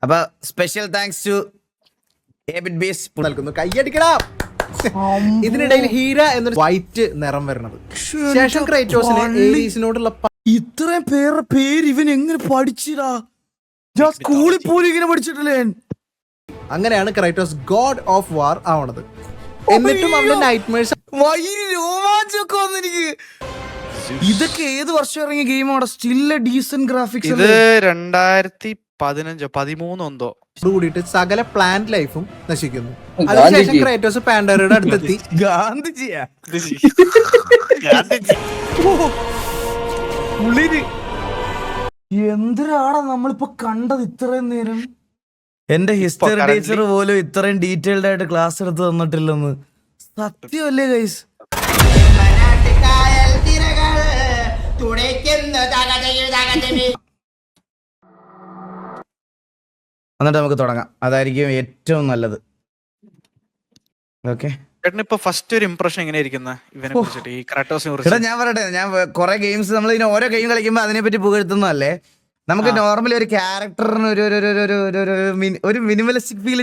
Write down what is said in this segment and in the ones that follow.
അപ്പൊ special thanks to എബിറ്റ് ബീസ് നൽകുന്നു. കയ്യടിക്കടാ. ഇതിനിടയിൽ ഹീര എന്നൊരു വൈറ്റ് നിറം വരുന്നത് ശേഷം ക്രൈറ്റോസിന് ഏരീസിനോടുള്ള ഇത്രയും പേരുടെ പേര് ഇവൻ എങ്ങനെ പഠിച്ചിടാ? ഞാൻ സ്കൂളിൽ പോലും ഇങ്ങനെ പഠിച്ചിട്ടില്ലേ? അങ്ങനെയാണ് ക്രൈറ്റോസ് ഗോഡ് ഓഫ് വാർ ആവണത്. എന്നിട്ടും അവന്റെ നൈറ്റ്മേഴ്സ് രോമാഞ്ചൊക്കെ വന്നെനിക്ക്. ഇതൊക്കെ ഏത് വർഷം ഇറങ്ങിയ ഗെയിമാണ്? Still decent graphics. ഇത് 2015-13 എന്തോ കൂടിയിട്ട് സകല പ്ലാന്റ് ലൈഫും നശിക്കുന്നു. അതിനുശേഷം ക്രൈറ്റോസ് പാൻഡോറയുടെ അടുത്തെത്തി. ഗാന്ധിജിയാ എന്തിനാണ് നമ്മളിപ്പോ കണ്ടത് ഇത്രയും നേരം? എന്റെ ഹിസ്റ്ററി ടീച്ചർ പോലും ഇത്രയും ഡീറ്റെയിൽഡ് ആയിട്ട് ക്ലാസ് എടുത്ത് തന്നിട്ടില്ലെന്ന്. സത്യമല്ലേ ഗൈസ്? എന്നിട്ട് നമുക്ക് തുടങ്ങാം. അതായിരിക്കും ഏറ്റവും നല്ലത്. ഓക്കെ, ഇപ്പൊ ഫസ്റ്റ് ഒരു ഇംപ്രഷൻ എങ്ങനെ ഇവനെ കുറിച്ചിട്ട്, ഈ ക്രാറ്റോസിനെ കുറിച്ച്? ഞാൻ പറയട്ടെ, ഞാൻ കുറെ ഗെയിംസ് നമ്മൾ ഇതിന് ഓരോ ഗെയിം കളിക്കുമ്പോൾ അതിനെപ്പറ്റി പുകഴ്ത്തുന്നതല്ലേ. നമുക്ക് നോർമലി ഒരു ക്യാരക്ടറിന് ഒരു മിനിമലിസ്റ്റിക് ഫീൽ.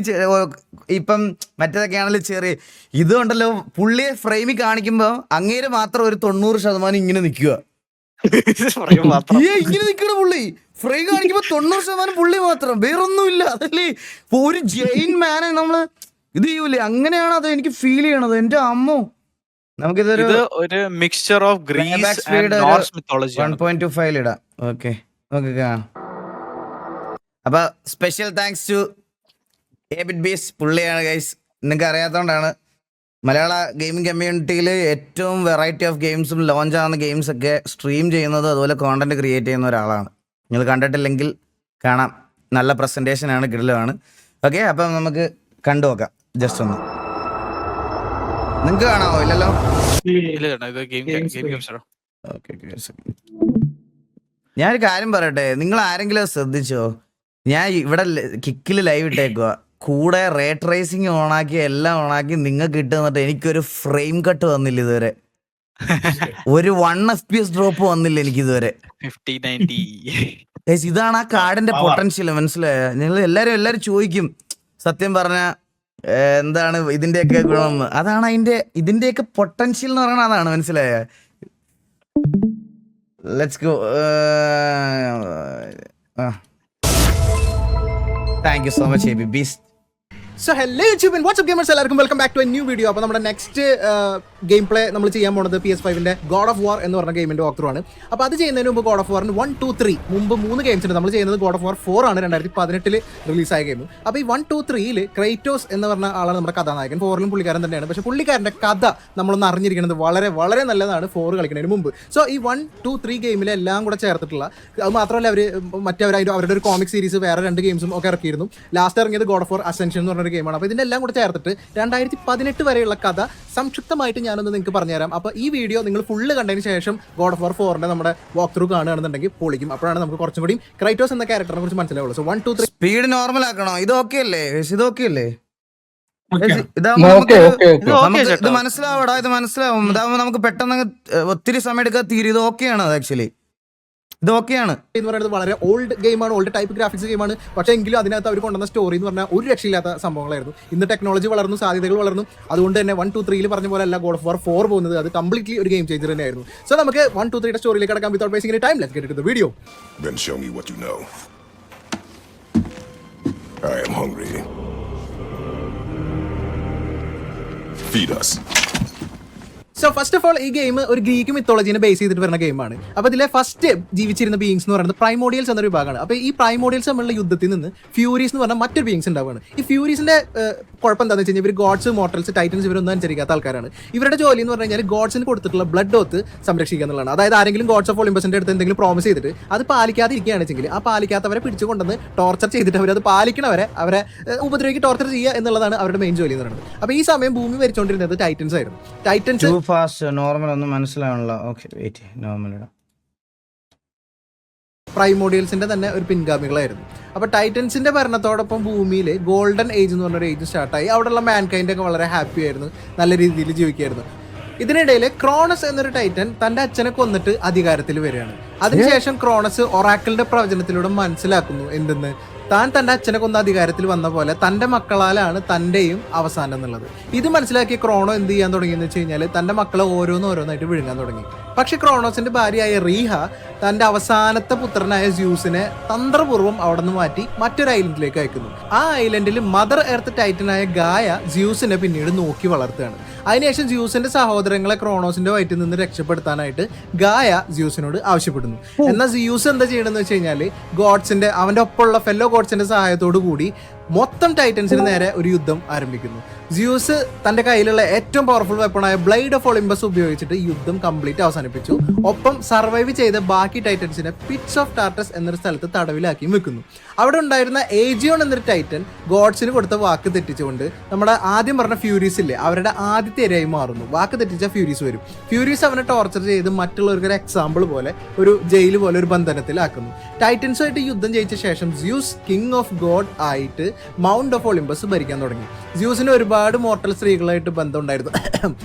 ഇപ്പം മറ്റേതൊക്കെ ആണെങ്കിലും ചെറിയ ഇതുകൊണ്ടല്ലോ, പുള്ളിയെ ഫ്രെയിമിൽ കാണിക്കുമ്പോ അങ്ങേര് മാത്രം ഒരു 90% ഇങ്ങനെ നിൽക്കുക. ഇങ്ങനെ നിൽക്കണ പുള്ളി ഫ്രെയിം കാണിക്കുമ്പോ 90% പുള്ളി മാത്രം, വേറൊന്നുമില്ല. അതല്ലേ ഒരു ജെയിൻ മാനെ നമ്മള് ഇത് ചെയ്യൂലേ? അങ്ങനെയാണ് അത് എനിക്ക് ഫീൽ ചെയ്യണത്. എന്റെ അമ്മോ, നമുക്കിതൊരു ഒരു mixture of Greece and Norse mythology 1.25 ഇടാം. ഓക്കെ, നോക്കുക. അപ്പൊ സ്പെഷ്യൽ താങ്ക്സ് ടു എബിറ്റ് ബീസ്. പുള്ളിയാണ് ഗൈസ്. നിങ്ങൾക്ക് അറിയാത്തതുകൊണ്ടാണ്. മലയാള ഗെയിമിംഗ് കമ്മ്യൂണിറ്റിയിൽ ഏറ്റവും വെറൈറ്റി ഓഫ് ഗെയിംസും ലോഞ്ച് ആവുന്ന ഗെയിംസ് ഒക്കെ സ്ട്രീം ചെയ്യുന്നത്, അതുപോലെ കോണ്ടന്റ് ക്രിയേറ്റ് ചെയ്യുന്ന ഒരാളാണ്. നിങ്ങൾ കണ്ടിട്ടില്ലെങ്കിൽ കാണാം. നല്ല പ്രസന്റേഷനാണ്, കിടലുമാണ്. ഓക്കെ, അപ്പം നമുക്ക് കണ്ടു നോക്കാം. ജസ്റ്റ് ഒന്ന് നിങ്ങൾക്ക് കാണാമോ? ഇല്ലല്ലോ. ഞാനൊരു കാര്യം പറയട്ടെ, നിങ്ങൾ ആരെങ്കിലും ശ്രദ്ധിച്ചോ? ഞാൻ ഇവിടെ കിക്കിൽ ലൈവ് ഇട്ടേക്കുക, കൂടെ റേ ട്രേസിങ് ഓണാക്കി എല്ലാം ഓണാക്കി നിങ്ങൾക്ക് ഇട്ടുന്നിട്ട് എനിക്കൊരു ഫ്രെയിം കട്ട് വന്നില്ല ഇതുവരെ. ഒരു 1 FPS ഡ്രോപ്പ് വന്നില്ല എനിക്ക് ഇതുവരെ. ഇതാണ് ആ കാർഡിന്റെ പൊട്ടൻഷ്യൽ. മനസ്സിലായോ? നിങ്ങൾ എല്ലാരും ചോദിക്കും സത്യം പറഞ്ഞ എന്താണ് ഇതിന്റെയൊക്കെ ഗുണമെന്ന്. അതാണ് ഇതിന്റെയൊക്കെ പൊട്ടൻഷ്യൽ എന്ന് പറയുന്നത്. അതാണ്, മനസ്സിലായോ? Let's go. Thank you so much AB Beast. So hello YouTube and WhatsApp gamers, എല്ലാവർക്കും welcome back to a new video. അപ്പോൾ നമ്മുടെ നെക്സ്റ്റ് ഗെയിം പ്ലേ നമ്മൾ ചെയ്യാൻ പോകുന്നത് PS5ന്റെ ഗോഡ് ഓഫ് വാർ എന്ന് പറഞ്ഞ ഗെയിമിന്റെ വാക്ക് ത്രൂ ആണ്. അപ്പോൾ അത് ചെയ്യുന്നതിന് മുമ്പ് ഗോഡ് ഓഫ് വാറിന് 1, 2, 3 മുമ്പ് 3 ഗെയിംസ് ഉണ്ട്. നമ്മൾ ചെയ്യുന്നത് ഗോഡ് ഓഫ് വാർ 4 ആണ്, 2018 റിലീസായ ഗെയിം. അപ്പോൾ ഈ 1, 2, 3 ക്രൈറ്റോസ് എന്ന് പറഞ്ഞ ആളാണ് നമ്മുടെ കഥാനായകൻ. 4 പുള്ളിക്കാരൻ തന്നെയാണ്. പക്ഷേ പുള്ളിക്കാരൻ്റെ കഥ നമ്മളൊന്ന് അറിഞ്ഞിരിക്കുന്നത് വളരെ വളരെ നല്ലതാണ് 4 കളിക്കുന്നതിന് മുമ്പ്. സോ ഈ 1, 2, 3 ഗെയിമിൽ എല്ലാം കൂടെ ചേർത്തിട്ടുള്ള, അത് മാത്രമല്ല അവരുടെ ഒരു കോമിക് സീരീസ് വേറെ 2 ഗെയിംസും ഒക്കെ ഇറക്കിയിരുന്നു. ലാസ്റ്റ് ഇറങ്ങിയത് ഗോഡ് ഓഫ് വാർ അസെൻഷൻ എന്ന് പറഞ്ഞൊരു ഗെയിമാണ്. അപ്പോൾ ഇതിൻ്റെ എല്ലാം കൂടെ ചേർത്തിട്ട് 2018 വരെയുള്ള കഥ സംക്ഷിപ്തമായിട്ട് ഞാനൊന്ന് നിങ്ങൾക്ക് പറഞ്ഞുതരാം. അപ്പോൾ ഈ വീഡിയോ നിങ്ങൾ ഫുള്ള് കണ്ടതിന് ശേഷം ഗോഡ് ഓഫ് വാർ 4ന്റെ നമ്മുടെ വാക്ക് ത്രൂ കാണുകയാണെന്നുണ്ടെങ്കിൽ പൊളിക്കും. അപ്പോഴാണ് നമുക്ക് കുറച്ചും കൂടി ക്രൈറ്റോസ് എന്ന ക്യാരക്ടറിനെ കുറിച്ച് മനസ്സിലാവുള്ളൂ. സോ 1, 2, 3 സ്പീഡ് നോർമൽ ആക്കണോ? ഇത് ഓക്കെ അല്ലേ? ഇത് ഓക്കെ അല്ലേ? ഇത് മനസ്സിലാവടാ, ഇത് മനസ്സിലാവും. ഇതാവുമ്പോൾ നമുക്ക് പെട്ടെന്ന് ഒത്തിരി സമയം എടുക്കാൻ തീരും. ഇത് ഓക്കെയാണ്. ആക്ച്വലി ഇത് ഓക്കെയാണ് എന്ന് പറയുന്നത് വളരെ ഓൾഡ് ഗെയിമാണ്, ഓൾഡ് ടൈപ്പ് ഗ്രാഫിക്സ് ഗെയിമാണ്. പക്ഷേ എങ്കിലും അതിനകത്ത് അവർ കൊണ്ടുവന്ന സ്റ്റോറി എന്ന് പറഞ്ഞാൽ ഒരു രക്ഷയില്ലാത്ത സംഭവങ്ങളായിരുന്നു. ഇന്ന് ടെക്നോളജി വളർന്നു, സാധ്യതകൾ വളർന്നു. അതുകൊണ്ട് തന്നെ 1, 2, 3 പറഞ്ഞ പോലെ അല്ല ഗോഡ് ഓഫ് വാർ 4 പോകുന്നത്. അത് കംപ്ലീറ്റ്ലി ഒരു ഗെയിം ചേഞ്ചർ തന്നെയായിരുന്നു. സോ നമുക്ക് 1, 2, 3 സ്റ്റോറിയിലേക്ക് കടക്കാം. Without wasting any time, let's get into the video. Then show me what you know. I am hungry. Feed us. So first of all ഈ ഗെയിം ഒരു Greek മിത്തോളജിനെ base ചെയ്തിട്ട് വരുന്ന ഗെയിമാണ്. അപ്പോൾ ഇതിലെ ഫസ്റ്റ് ജീവിച്ചിരുന്ന ബീയിങ്സ് എന്ന് പറയുന്നത് പ്രൈമോഡിയൽസ് എന്നൊരു വിഭാഗമാണ്. അപ്പോൾ ഈ പ്രൈമോഡിയൽസ് തമ്മിലുള്ള യുദ്ധത്തിൽ നിന്ന് ഫ്യൂരീസ് എന്ന് പറഞ്ഞാൽ മറ്റൊരു ബീയിങ്സ് ഉണ്ടാവുകയാണ്. ഈ ഫ്യൂരീസിന്റെ കുഴപ്പം എന്താണെന്ന് വെച്ച് കഴിഞ്ഞാൽ ഇവർ ഗോഡ്സ്, മോർട്ടൽസ്, ടൈറ്റൻസ് ഇവരൊന്നും അനുസരിക്കാത്ത ആൾക്കാരാണ്. ഇവരുടെ ജോലി എന്ന് പറഞ്ഞു കഴിഞ്ഞാൽ ഗോഡ്സിന് കൊടുത്തിട്ടുള്ള ബ്ലഡ് ഓത്ത് സംരക്ഷിക്കുക എന്നുള്ളതാണ്. അതായത് ആരെങ്കിലും ഗോഡ്സ് ഓഫ് ഒളിമ്പസിന്റെ അടുത്ത് എന്തെങ്കിലും പ്രോമിസ് ചെയ്തിട്ട് അത് പാലിക്കാതിരിക്കുകയാണെന്ന് വെച്ചെങ്കിൽ ആ പാലിക്കാത്തവരെ പിടിച്ചു കൊണ്ടുവന്ന് ടോർച്ചർ ചെയ്തിട്ട് അവരത് പാലിക്കണവരെ അവരെ ഉപദ്രവിക്ക് ടോർച്ചർ ചെയ്യുക എന്നുള്ളതാണ് അവരുടെ മെയിൻ ജോലി എന്ന് പറയുന്നത്. അപ്പോൾ ഈ സമയം ഭൂമി ഭരിച്ചുകൊണ്ടിരുന്നത് ടൈറ്റൻസ് ആയിരുന്നു. ടൈറ്റൻസ് നോർമൽ ഒന്നും മനസ്സിലാവണല്ലോ. ഓക്കെ, വെയിറ്റ്, നോർമൽ ഇടാം. പ്രൈമോഡിയൽസിന്റെ തന്നെ ഒരു പിൻഗാമികളായിരുന്നു. അപ്പോൾ ടൈറ്റൻസിന്റെ ഭരണത്തോടൊപ്പം ഭൂമിയിൽ ഗോൾഡൻ ഏജ് എന്ന് പറഞ്ഞൊരു ഏജ് സ്റ്റാർട്ടായി. അവിടെയുള്ള മാൻകൈൻഡ് ഒക്കെ വളരെ ഹാപ്പി ആയിരുന്നു, നല്ല രീതിയിൽ ജീവിക്കായിരുന്നു. ഇതിനിടയിൽ ക്രോണസ് എന്നൊരു ടൈറ്റൻ തന്റെ അച്ഛനെ കൊന്നിട്ട് അധികാരത്തിൽ വരികയാണ്. അതിനുശേഷം ക്രോണസ് ഒറാക്കിളിന്റെ പ്രവചനത്തിലൂടെ മനസ്സിലാക്കുന്നു എന്തെന്ന് താൻ തൻ്റെ അച്ഛനെ കൊന്ന അധികാരത്തിൽ വന്ന പോലെ തൻ്റെ മക്കളാലാണ് തൻ്റെയും അവസാനം എന്നുള്ളത്. ഇത് മനസ്സിലാക്കിയ ക്രോണോ എന്ത് ചെയ്യാൻ തുടങ്ങിയെന്ന് വെച്ച് കഴിഞ്ഞാൽ തൻ്റെ മക്കളെ ഓരോന്നായിട്ട് വിഴുങ്ങാൻ തുടങ്ങി. പക്ഷെ ക്രോണോസിന്റെ ഭാര്യയായ റീഹ തൻ്റെ അവസാനത്തെ പുത്രനായ സ്യൂസിനെ തന്ത്രപൂർവ്വം അവിടെ നിന്ന് മാറ്റി മറ്റൊരു ഐലൻഡിലേക്ക് അയക്കുന്നു. ആ ഐലൻഡിൽ മദർ എർത്ത് ടൈറ്റനായ ഗായ സ്യൂസിനെ പിന്നീട് നോക്കി വളർത്തുകയാണ്. അതിനുശേഷം സ്യൂസിന്റെ സഹോദരങ്ങളെ ക്രോണോസിന്റെ വയറ്റിൽ നിന്ന് രക്ഷപ്പെടുത്താനായിട്ട് ഗായ സ്യൂസിനോട് ആവശ്യപ്പെടുന്നു. എന്നാൽ സ്യൂസ് എന്താ ചെയ്യണമെന്ന് വെച്ച് കഴിഞ്ഞാൽ ഗോഡ്സിന്റെ അവന്റെ ഒപ്പമുള്ള ഫെല്ലോ ഗോഡ്സിന്റെ സഹായത്തോടു കൂടി മൊത്തം ടൈറ്റൻസിന് നേരെ ഒരു യുദ്ധം ആരംഭിക്കുന്നു. സ്യൂസ് തന്റെ കയ്യിലുള്ള ഏറ്റവും പവർഫുൾ വെപ്പണായ ബ്ലേഡ് ഓഫ് ഒളിമ്പസ് ഉപയോഗിച്ചിട്ട് യുദ്ധം കംപ്ലീറ്റ് അവസാനിപ്പിച്ചു. ഒപ്പം സർവൈവ് ചെയ്ത ബാക്കി ടൈറ്റൻസിനെ പിറ്റ്സ് ഓഫ് ടാർട്ടസ് എന്നൊരു സ്ഥലത്ത് തടവിലാക്കി വെക്കുന്നു. അവിടെ ഉണ്ടായിരുന്ന ഏജിയോൺ എന്നൊരു ടൈറ്റൻ ഗോഡ്സിന് കൊടുത്ത വാക്ക് തെറ്റിച്ചുകൊണ്ട് നമ്മുടെ ആദ്യം പറഞ്ഞ ഫ്യൂരീസ് ഇല്ലേ, അവരുടെ ആദ്യത്തെ ഇരയായി മാറുന്നു. വാക്ക് തെറ്റിച്ച ഫ്യൂരീസ് വരും. ഫ്യൂരീസ് അവനെ ടോർച്ചർ ചെയ്ത് മറ്റുള്ളവർക്ക് ഒരു എക്സാമ്പിൾ പോലെ ഒരു ജയിൽ പോലെ ഒരു ബന്ധനത്തിലാക്കുന്നു. ടൈറ്റൻസുമായിട്ട് യുദ്ധം ജയിച്ച ശേഷം സ്യൂസ് കിങ് ഓഫ് ഗോഡ് ആയിട്ട് മൗണ്ട് ഓഫ് ഒളിമ്പസ് ഭരിക്കാൻ തുടങ്ങി. സ്യൂസിന് ഒരുപാട് മോർട്ടൽ സ്ത്രീകളായിട്ട് ബന്ധമുണ്ടായിരുന്നു.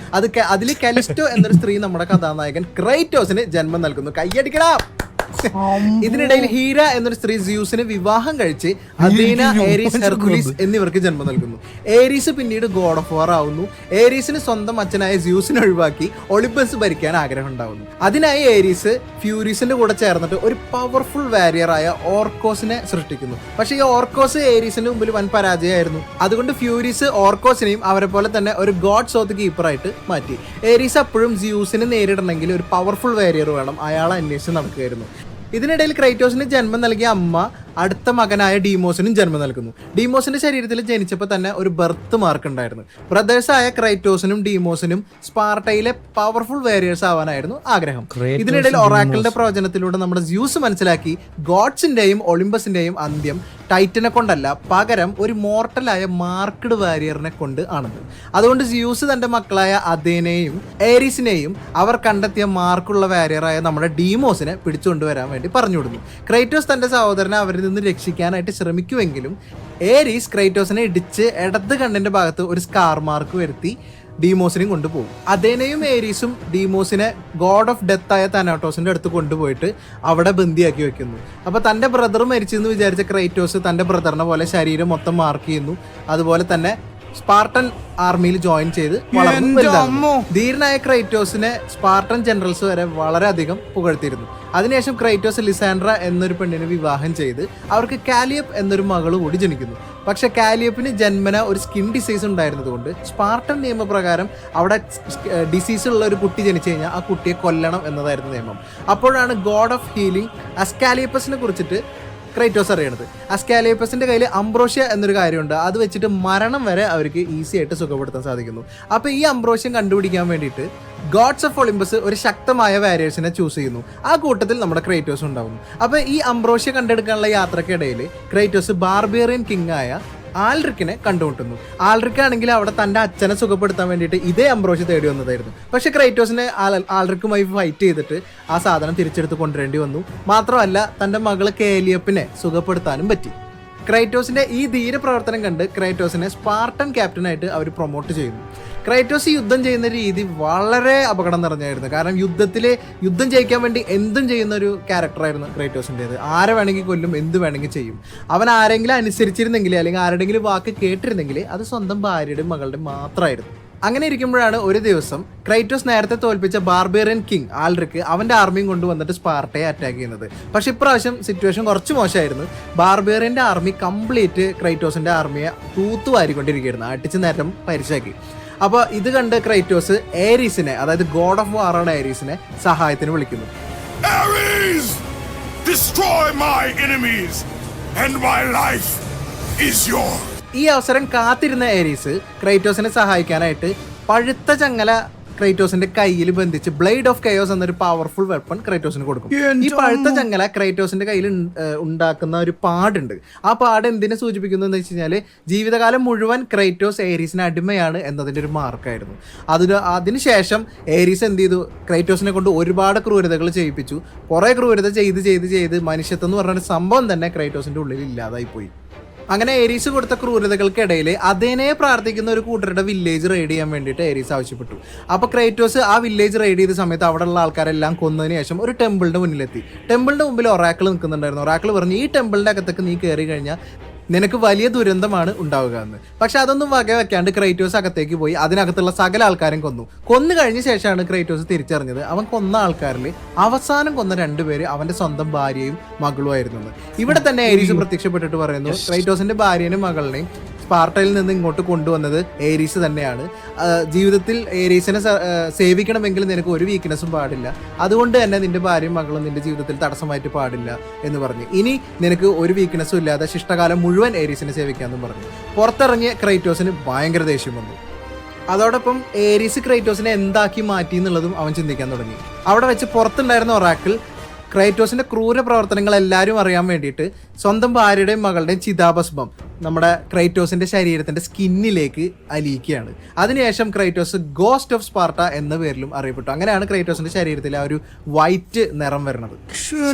അതിൽ കാലിസ്റ്റോ എന്നൊരു സ്ത്രീ നമ്മുടെ കഥാനായകൻ ക്രൈറ്റോസിന് ജന്മം നൽകുന്നു. കയ്യടിക്കണം. ഇതിനിടയിൽ ഹീര എന്നൊരു സ്ത്രീ സ്യൂസിന് വിവാഹം കഴിച്ച് അഥീന, ഏരീസ്, ഹെർക്കുലീസ് എന്നിവർക്ക് ജന്മം നൽകുന്നു. ഏരീസ് പിന്നീട് ഗോഡ് ഓഫ് വാർ ആവുന്നു. ഏരീസിന് സ്വന്തം അച്ഛനായ സ്യൂസിനെ ഒഴിവാക്കി ഒളിമ്പസ് ഭരിക്കാൻ ആഗ്രഹം ഉണ്ടാവുന്നു. അതിനായി ഏരീസ് ഫ്യൂരീസിന്റെ കൂടെ ചേർന്നിട്ട് ഒരു പവർഫുൾ വാരിയറായ ഓർക്കോസിനെ സൃഷ്ടിക്കുന്നു. പക്ഷെ ഈ ഓർക്കോസ് ഏരീസിന്റെ മുമ്പിൽ വൻ പരാജയമായിരുന്നു. അതുകൊണ്ട് ഫ്യൂരീസ് ഓർക്കോസിനെയും അവരെ പോലെ തന്നെ ഒരു ഗോഡ്സ് ഓഫ് ദി കീപ്പറായിട്ട് മാറ്റി. ഏരീസ് അപ്പോഴും സ്യൂസിനെ നേരിടണമെങ്കിൽ ഒരു പവർഫുൾ വാരിയർ വേണം. അയാളെ അന്വേഷിച്ച് നടക്കുകയായിരുന്നു. ഇതിനിടയിൽ ക്രൈറ്റോസിന് ജന്മം നൽകിയ അമ്മ അടുത്ത മകനായ ഡീമോസിനും ജന്മം നൽകുന്നു. ഡീമോസിന്റെ ശരീരത്തിൽ ജനിച്ചപ്പോൾ തന്നെ ഒരു ബർത്ത് മാർക്ക് ഉണ്ടായിരുന്നു. ബ്രദേഴ്സായ ക്രൈറ്റോസിനും ഡീമോസിനും സ്പാർട്ടയിലെ പവർഫുൾ വാരിയേഴ്സ് ആവാനായിരുന്നു ആഗ്രഹം. ഇതിനിടയിൽ ഒറാക്കിളിന്റെ പ്രവചനത്തിലൂടെ നമ്മുടെ സ്യൂസ് മനസ്സിലാക്കി ഗോഡ്സിന്റെയും ഒളിമ്പസിന്റെയും അന്ത്യം ടൈറ്റനെ കൊണ്ടല്ല, പകരം ഒരു മോർട്ടലായ മാർക്ക്ഡ് വാരിയറിനെ കൊണ്ട് ആണെന്ന്. അതുകൊണ്ട് സ്യൂസ് തന്റെ മക്കളായ അഥേനയെയും ഏരീസിനെയും അവർ കണ്ടെത്തിയ മാർക്കുള്ള വാരിയറായ നമ്മുടെ ഡീമോസിനെ പിടിച്ചുകൊണ്ടുവരാൻ വേണ്ടി പറഞ്ഞുവിടുന്നു. ക്രൈറ്റോസ് തന്റെ സഹോദരനെ അവരിൽ നിന്ന് രക്ഷിക്കാനായിട്ട് ശ്രമിക്കുമെങ്കിലും ഏരീസ് ക്രൈറ്റോസിനെ ഇടിച്ച് ഇടത് കണ്ണിന്റെ ഭാഗത്ത് ഒരു സ്കാർ മാർക്ക് വരുത്തി ഡീമോസിനെയും കൊണ്ടുപോകും. അഥേനയും ഏരീസും ഡീമോസിനെ ഗോഡ് ഓഫ് ഡെത്ത് ആയ തനാട്ടോസിന്റെ അടുത്ത് കൊണ്ടുപോയിട്ട് അവിടെ ബന്ദിയാക്കി വെക്കുന്നു. അപ്പൊ തന്റെ ബ്രദർ മരിച്ചെന്ന് വിചാരിച്ച ക്രൈറ്റോസ് തന്റെ ബ്രദറിനെ പോലെ ശരീരം മൊത്തം മാർക്ക് ചെയ്യുന്നു. അതുപോലെ തന്നെ സ്പാർട്ടൻ ആർമിയിൽ ജോയിൻ ചെയ്ത് വളർന്നു വലുതാകുന്നു. ധീരനായ ക്രൈറ്റോസിനെ സ്പാർട്ടൻ ജനറൽസ് വരെ വളരെയധികം പുകഴ്ത്തിയിരുന്നു. അതിനുശേഷം ക്രൈറ്റോസ് ലിസാൻഡ്ര എന്നൊരു പെണ്ണിനെ വിവാഹം ചെയ്ത് അവർക്ക് കാലിയപ്പ് എന്നൊരു മകള് കൂടി ജനിക്കുന്നു. പക്ഷെ കാലിയപ്പിന് ജന്മന ഒരു സ്കിൻ ഡിസീസ് ഉണ്ടായിരുന്നതുകൊണ്ട് സ്പാർട്ടൻ നിയമപ്രകാരം അവിടെ ഡിസീസ് ഉള്ള ഒരു കുട്ടി ജനിച്ചു കഴിഞ്ഞാൽ ആ കുട്ടിയെ കൊല്ലണം എന്നതായിരുന്നു നിയമം. അപ്പോഴാണ് ഗോഡ് ഓഫ് ഹീലിംഗ് അസ്കാലിയപ്പസിനെ കുറിച്ചിട്ട് ക്രൈറ്റോസ് അറിയണത്. അസ്കാലിയപ്പസിന്റെ കയ്യിൽ അംബ്രോഷ്യ എന്നൊരു കാര്യമുണ്ട്. അത് വെച്ചിട്ട് മരണം വരെ അവർക്ക് ഈസി ആയിട്ട് സുഖപ്പെടുത്താൻ സാധിക്കുന്നു. അപ്പോൾ ഈ അംബ്രോഷ്യം കണ്ടുപിടിക്കാൻ വേണ്ടിയിട്ട് ഗോഡ്സ് ഓഫ് ഒളിമ്പസ് ഒരു ശക്തമായ വാരിയേഴ്സിനെ ചൂസ് ചെയ്യുന്നു. ആ കൂട്ടത്തിൽ നമ്മുടെ ക്രൈറ്റോസ് ഉണ്ടാവുന്നു. അപ്പോൾ ഈ അംബ്രോഷ്യ കണ്ടെടുക്കാനുള്ള യാത്രക്കിടയിൽ ക്രൈറ്റോസ് ബാർബേറിയൻ കിങ് ആയ ആൽറിക്കിനെ കണ്ടുമുട്ടുന്നു. ആൽറിക്കാണെങ്കിൽ അവിടെ തൻ്റെ അച്ഛനെ സുഖപ്പെടുത്താൻ വേണ്ടിയിട്ട് ഇതേ അംബ്രോഷ്യ തേടി വന്നതായിരുന്നു. പക്ഷെ ക്രൈറ്റോസിനെ ആൽറിക്കുമായി ഫൈറ്റ് ചെയ്തിട്ട് ആ സാധനം തിരിച്ചെടുത്ത് കൊണ്ടുവരേണ്ടി വന്നു. മാത്രമല്ല തൻ്റെ മകള് കേലിയപ്പിനെ സുഖപ്പെടുത്താനും പറ്റി. ക്രൈറ്റോസിന്റെ ഈ ധീര പ്രവർത്തനം കണ്ട് ക്രൈറ്റോസിനെ സ്പാർട്ടൻ ക്യാപ്റ്റനായിട്ട് അവർ പ്രൊമോട്ട് ചെയ്യുന്നു. ക്രൈറ്റോസ് യുദ്ധം ചെയ്യുന്ന രീതി വളരെ അപകടം നിറഞ്ഞായിരുന്നു. കാരണം യുദ്ധം ജയിക്കാൻ വേണ്ടി എന്തും ചെയ്യുന്ന ഒരു ക്യാരക്ടറായിരുന്നു ക്രൈറ്റോസിൻ്റെത്. ആരെ വേണമെങ്കിൽ കൊല്ലും, എന്ത് വേണമെങ്കിൽ ചെയ്യും. അവൻ ആരെങ്കിലും അനുസരിച്ചിരുന്നെങ്കിൽ അല്ലെങ്കിൽ ആരുടെങ്കിലും വാക്ക് കേട്ടിരുന്നെങ്കിൽ അത് സ്വന്തം ഭാര്യയുടെയും മകളുടെ മാത്രമായിരുന്നു. അങ്ങനെ ഇരിക്കുമ്പോഴാണ് ഒരു ദിവസം ക്രൈറ്റോസ് നേരത്തെ തോൽപ്പിച്ച ബാർബേറിയൻ കിങ് ആൽറിക്ക് അവന്റെ ആർമിയും കൊണ്ടുവന്നിട്ട് സ്പാർട്ടയെ അറ്റാക്ക് ചെയ്യുന്നത്. പക്ഷെ ഇപ്രാവശ്യം സിറ്റുവേഷൻ കുറച്ച് മോശമായിരുന്നു. ബാർബേറിയന്റെ ആർമി കംപ്ലീറ്റ് ക്രൈറ്റോസിന്റെ ആർമിയെ തൂത്തുവാരിക്കൊണ്ടിരിക്കുകയായിരുന്നു, അടിച്ച് നേരം പരിശാക്കി. അപ്പോൾ ഇത് കണ്ട് ക്രൈറ്റോസ് ഏരീസിനെ, അതായത് ഗോഡ് ഓഫ് വാറാണ് ഏരീസിനെ സഹായത്തിന് വിളിക്കുന്നു. Ares! Destroy my enemies, and my life is yours. ഈ അവസരം കാത്തിരുന്ന ഏരീസ് ക്രൈറ്റോസിനെ സഹായിക്കാനായിട്ട് പഴുത്ത ചങ്ങല ക്രൈറ്റോസിന്റെ കയ്യിൽ ബന്ധിച്ച് ബ്ലേഡ് ഓഫ് കെയോസ് എന്നൊരു പവർഫുൾ വെപ്പൺ ക്രൈറ്റോസിന് കൊടുക്കും. ഈ പഴുത്ത ചങ്ങല ക്രൈറ്റോസിന്റെ കയ്യിൽ ഉണ്ടാക്കുന്ന ഒരു പാടുണ്ട്. ആ പാട് എന്തിനെ സൂചിപ്പിക്കുന്നു എന്ന് വെച്ച് കഴിഞ്ഞാൽ ജീവിതകാലം മുഴുവൻ ക്രൈറ്റോസ് ഏരീസിന് അടിമയാണ് എന്നതിന്റെ ഒരു മാർക്കായിരുന്നു. അതിനുശേഷം ഏരീസ് എന്ത് ചെയ്തു, ക്രൈറ്റോസിനെ കൊണ്ട് ഒരുപാട് ക്രൂരതകൾ ചെയ്യിപ്പിച്ചു. കുറെ ക്രൂരത ചെയ്ത് മനുഷ്യത്വം എന്ന് പറഞ്ഞൊരു സംഭവം തന്നെ ക്രൈറ്റോസിന്റെ ഉള്ളിൽ ഇല്ലാതായി പോയി. അങ്ങനെ ഏരീസ് കൊടുത്ത ക്രൂരതകൾക്കിടയിൽ അതിനെ പ്രാർത്ഥിക്കുന്ന ഒരു കൂട്ടരുടെ വില്ലേജ് റെയ്ഡ് ചെയ്യാൻ വേണ്ടിയിട്ട് ഏരീസ് ആവശ്യപ്പെട്ടു. അപ്പോൾ ക്രേറ്റോസ് ആ വില്ലേജ് റെയ്ഡ് ചെയ്ത സമയത്ത് അവിടെയുള്ള ആൾക്കാരെല്ലാം കൊന്നതിന് ശേഷം ഒരു ടെമ്പിളിന്റെ മുന്നിലെത്തി. ടെമ്പിളിന്റെ മുമ്പിൽ ഒറാക്കിൾ നിൽക്കുന്നുണ്ടായിരുന്നു. ഒറാക്കിൾ പറഞ്ഞു, ഈ ടെമ്പിളിന്റെ അകത്തേക്ക് നീ കയറി കഴിഞ്ഞാൽ നിനക്ക് വലിയ ദുരന്തമാണ് ഉണ്ടാവുക എന്ന്. പക്ഷെ അതൊന്നും വക വെക്കാണ്ട് ക്രേറ്റോസ് അകത്തേക്ക് പോയി അതിനകത്തുള്ള സകല ആൾക്കാരും കൊന്നു കഴിഞ്ഞ ശേഷമാണ് ക്രേറ്റോസ് തിരിച്ചറിഞ്ഞത് അവൻ കൊന്ന ആൾക്കാരിൽ അവസാനം കൊന്ന 2 പേര് അവന്റെ സ്വന്തം ഭാര്യയും മകളുമായിരുന്നു. ഇവിടെ തന്നെ ഏരീസ് പ്രത്യക്ഷപ്പെട്ടിട്ട് പറയുന്നു, ക്രേറ്റോസിന്റെ ഭാര്യനെയും മകളിനെയും സ്പാർട്ടയിൽ നിന്ന് ഇങ്ങോട്ട് കൊണ്ടുവന്നത് ഏരീസ് തന്നെയാണ്. ജീവിതത്തിൽ ഏരീസിനെ സേവിക്കണമെങ്കിൽ നിനക്ക് ഒരു വീക്ക്നെസ്സും പാടില്ല, അതുകൊണ്ട് തന്നെ നിന്റെ ഭാര്യയും മകളും നിന്റെ ജീവിതത്തിൽ തടസ്സമായിട്ട് പാടില്ല എന്ന് പറഞ്ഞു. ഇനി നിനക്ക് ഒരു വീക്ക്നെസ്സും ഇല്ലാതെ ശിഷ്ടകാലം മുഴുവൻ ഏരീസിനെ സേവിക്കാമെന്നും പറഞ്ഞു. പുറത്തിറങ്ങിയ ക്രേറ്റോസിന് ഭയങ്കര ദേഷ്യം വന്നു. അതോടൊപ്പം ഏരീസ് ക്രേറ്റോസിനെ എന്താക്കി മാറ്റി എന്നുള്ളതും അവൻ ചിന്തിക്കാൻ തുടങ്ങി. അവിടെ വെച്ച് പുറത്തുണ്ടായിരുന്ന ഒറാക്കിൾ ക്രേറ്റോസിന്റെ ക്രൂര പ്രവർത്തനങ്ങൾ എല്ലാവരും അറിയാൻ വേണ്ടിയിട്ട് സ്വന്തം ഭാര്യയുടെയും മകളുടെയും ചിതാഭസ്മം നമ്മുടെ ക്രേറ്റോസിന്റെ ശരീരത്തിന്റെ സ്കിന്നിലേക്ക് അലിയിക്കുകയാണ്. അതിനുശേഷം ക്രേറ്റോസ് ഗോസ്റ്റ് ഓഫ് സ്പാർട്ട എന്ന പേരിലും അറിയപ്പെട്ടു. അങ്ങനെയാണ് ക്രേറ്റോസിന്റെ ശരീരത്തിൽ ആ ഒരു വൈറ്റ് നിറം വരുന്നത്.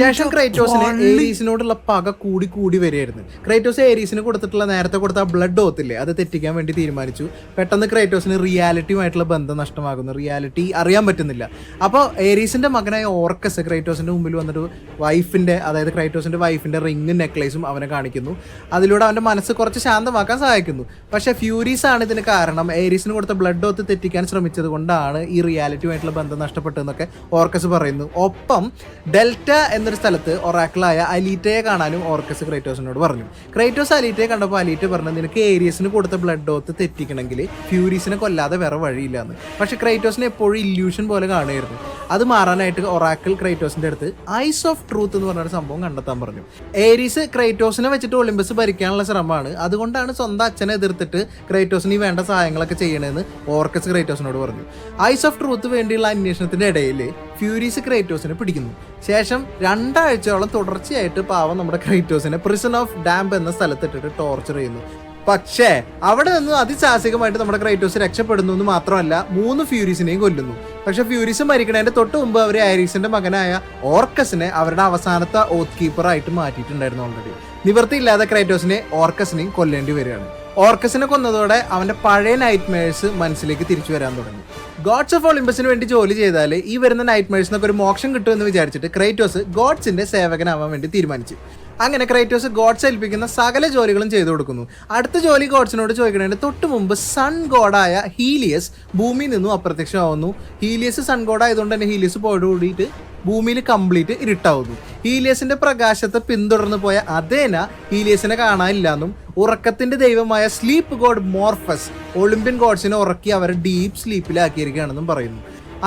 ശേഷം ക്രേറ്റോസിന് ഏരീസിനോടുള്ള പക കൂടി കൂടി വരികയായിരുന്നു. ക്രേറ്റോസ് ഏരീസിന് കൊടുത്തിട്ടുള്ള നേരത്തെ കൊടുത്ത ആ ബ്ലഡ് ഓത്തില്ലേ, അത് തെറ്റിക്കാൻ വേണ്ടി തീരുമാനിച്ചു. പെട്ടെന്ന് ക്രേറ്റോസിന് റിയാലിറ്റിയുമായിട്ടുള്ള ബന്ധം നഷ്ടമാകുന്നു. റിയാലിറ്റി അറിയാൻ പറ്റുന്നില്ല. അപ്പോൾ ഏരീസിന്റെ മകനായ ഓർക്കസ് ക്രേറ്റോസിന്റെ മുമ്പിൽ വന്നിട്ട് വൈഫിന്റെ, അതായത് ക്രേറ്റോസിന്റെ വൈഫിന്റെ റിംഗും നെക്ലേസും അവനെ കാണിക്കുന്നു. അതിലൂടെ അവന്റെ മനസ്സ് കുറച്ച് ശാന്തമാക്കാൻ സഹായിക്കുന്നു. പക്ഷെ ഫ്യൂരീസ് ആണ് ഇതിന് കാരണം. ഏരീസിന് കൊടുത്ത ബ്ലഡ് ഓത്ത് തെറ്റിക്കാൻ ശ്രമിച്ചത് കൊണ്ടാണ് ഈ റിയാലിറ്റിയുമായിട്ടുള്ള ബന്ധം നഷ്ടപ്പെട്ടതെന്നൊക്കെ ഓർക്കസ് പറയുന്നു. ഒപ്പം ഡെൽറ്റ എന്നൊരു സ്ഥലത്ത് ഒറാക്കിളായ അലീറ്റയെ കാണാനും ഓർക്കസ് ക്രേറ്റോസിനോട് പറഞ്ഞു. ക്രേറ്റോസ് അലീറ്റയെ കണ്ടപ്പോൾ അലീറ്റ പറഞ്ഞു, നിനക്ക് ഏരീസിന് കൊടുത്ത ബ്ലഡ് ഓത്ത് തെറ്റിക്കണമെങ്കിൽ ഫ്യൂരീസിനെ കൊല്ലാതെ വേറെ വഴിയില്ലാന്ന്. പക്ഷെ ക്രേറ്റോസിനെ എപ്പോഴും ഇല്യൂഷൻ പോലെ കാണുമായിരുന്നു. അത് മാറാനായിട്ട് ഒറാക്കിൾ ക്രേറ്റോസിന്റെ അടുത്ത് ഐസ് ഓഫ് ട്രൂത്ത് എന്ന് പറഞ്ഞൊരു സംഭവം കണ്ടെത്താൻ പറഞ്ഞു. ഏരീസ് ക്രേറ്റോസിനെ വെച്ചിട്ട് ഒളിമ്പസ് ഭരിക്കാനുള്ള ശ്രമമാണ്. അതുകൊണ്ടാണ് സ്വന്തം അച്ഛനെ എതിർത്തിട്ട് ക്രേറ്റോസിന് ഈ വേണ്ട സഹായങ്ങളൊക്കെ ചെയ്യണമെന്ന് ഓർക്കസ് ക്രേറ്റോസിനോട് പറഞ്ഞു. ഐസ് ഓഫ് ട്രൂത്ത് വേണ്ടിയുള്ള അന്വേഷണത്തിന്റെ ഇടയിൽ ഫ്യൂരീസ് ക്രേറ്റോസിനെ പിടിക്കുന്നു. ശേഷം 2 ആഴ്ചയോളം തുടർച്ചയായിട്ട് പാവം നമ്മുടെ ക്രേറ്റോസിനെ പ്രിസൺ ഓഫ് ഡാംപ് എന്ന സ്ഥലത്തിട്ടിട്ട് ടോർച്ചർ ചെയ്യുന്നു. പക്ഷേ അവിടെ നിന്ന് അതിസാഹസികമായിട്ട് നമ്മുടെ ക്രേറ്റോസ് രക്ഷപ്പെടുന്നു എന്ന് മാത്രമല്ല 3 ഫ്യൂരീസിനെയും കൊല്ലുന്നു. പക്ഷെ ഫ്യൂരീസ് മരിക്കണതിന്റെ തൊട്ട് മുമ്പ് അവർ ആരീസിന്റെ മകനായ ഓർക്കസിനെ അവരുടെ അവസാനത്തെ ഓത്ത് കീപ്പർ ആയിട്ട് മാറ്റിയിട്ടുണ്ടായിരുന്നു ഓൾറെഡി. നിവൃത്തിയില്ലാതെ ക്രേറ്റോസിനെ ഓർക്കസിനെയും കൊല്ലേണ്ടി വരികയാണ്. ഓർക്കസിനെ കൊന്നതോടെ അവന്റെ പഴയ നൈറ്റ്മേഴ്സ് മനസ്സിലേക്ക് തിരിച്ചു വരാൻ തുടങ്ങി. ഗോഡ്സ് ഓഫ് ഒളിമ്പസിന് വേണ്ടി ജോലി ചെയ്താൽ ഈ വരുന്ന നൈറ്റ്മേഴ്സിനൊക്കെ ഒരു മോക്ഷം കിട്ടുമെന്ന് വിചാരിച്ചിട്ട് ക്രേറ്റോസ് ഗോഡ്സിന്റെ സേവകനാവാൻ വേണ്ടി തീരുമാനിച്ചു. അങ്ങനെ ക്രേറ്റോസ് ഗോഡ്സ് ഏൽപ്പിക്കുന്ന സകല ജോലികളും ചെയ്തു കൊടുക്കുന്നു. അടുത്ത ജോലി ഗോഡ്സിനോട് ചോദിക്കുന്നതിന് തൊട്ട് മുമ്പ് സൺ ഗോഡായ ഹീലിയസ് ഭൂമിയിൽ നിന്നും അപ്രത്യക്ഷമാവുന്നു. ഹീലിയസ് സൺ ഗോഡ് ആയതുകൊണ്ട് തന്നെ ഹീലിയസ് പോയോട് കൂടിയിട്ട് ഭൂമിയിൽ കംപ്ലീറ്റ് ഇരുട്ടാവുന്നു. ഹീലിയസിന്റെ പ്രകാശത്തെ പിന്തുടർന്ന് പോയ അഥേന ഹീലിയസിനെ കാണാനില്ലെന്നും ഉറക്കത്തിന്റെ ദൈവമായ സ്ലീപ്പ് ഗോഡ് മോർഫസ് ഒളിമ്പ്യൻ ഗോഡ്സിനെ ഉറക്കി അവരെ ഡീപ്പ് സ്ലീപ്പിലാക്കിയിരിക്കുകയാണെന്നും പറയുന്നു.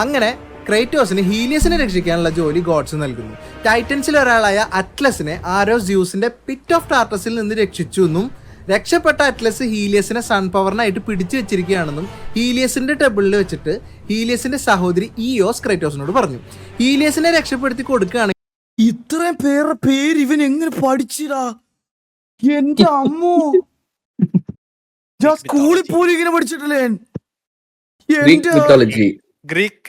അങ്ങനെ ക്രേറ്റോസിന് ഹീലിയസിനെ രക്ഷിക്കാനുള്ള ജോലി ഗോഡ്സ് നൽകുന്നു. ടൈറ്റൻസിൽ ഒരാളായ അറ്റ്ലസിനെ ആരോ സ്യൂസിന്റെ പിറ്റ് ഓഫ് ടാർട്ടസിൽ നിന്ന് രക്ഷിച്ചു എന്നും രക്ഷപ്പെട്ട അറ്റ്ലസ് ഹീലിയസിനെ സൺ പവറിനായിട്ട് പിടിച്ചു വെച്ചിരിക്കുകയാണെന്നും ഹീലിയസിന്റെ ടേബിളിൽ വെച്ചിട്ട് ഹീലിയസിന്റെ സഹോദരി ഇയോസ് ക്രേറ്റോസിനോട് പറഞ്ഞു. ഹീലിയസിനെ രക്ഷപ്പെടുത്തി കൊടുക്കുകയാണെങ്കിൽ ഇത്രയും പേര് ഇവൻ എങ്ങനെ പഠിച്ചിടാ? എന്റെ അമ്മോ, ഞാൻ സ്കൂളിൽ പോലും ഇങ്ങനെ പഠിച്ചിട്ടില്ലേ? ഗ്രീക്ക്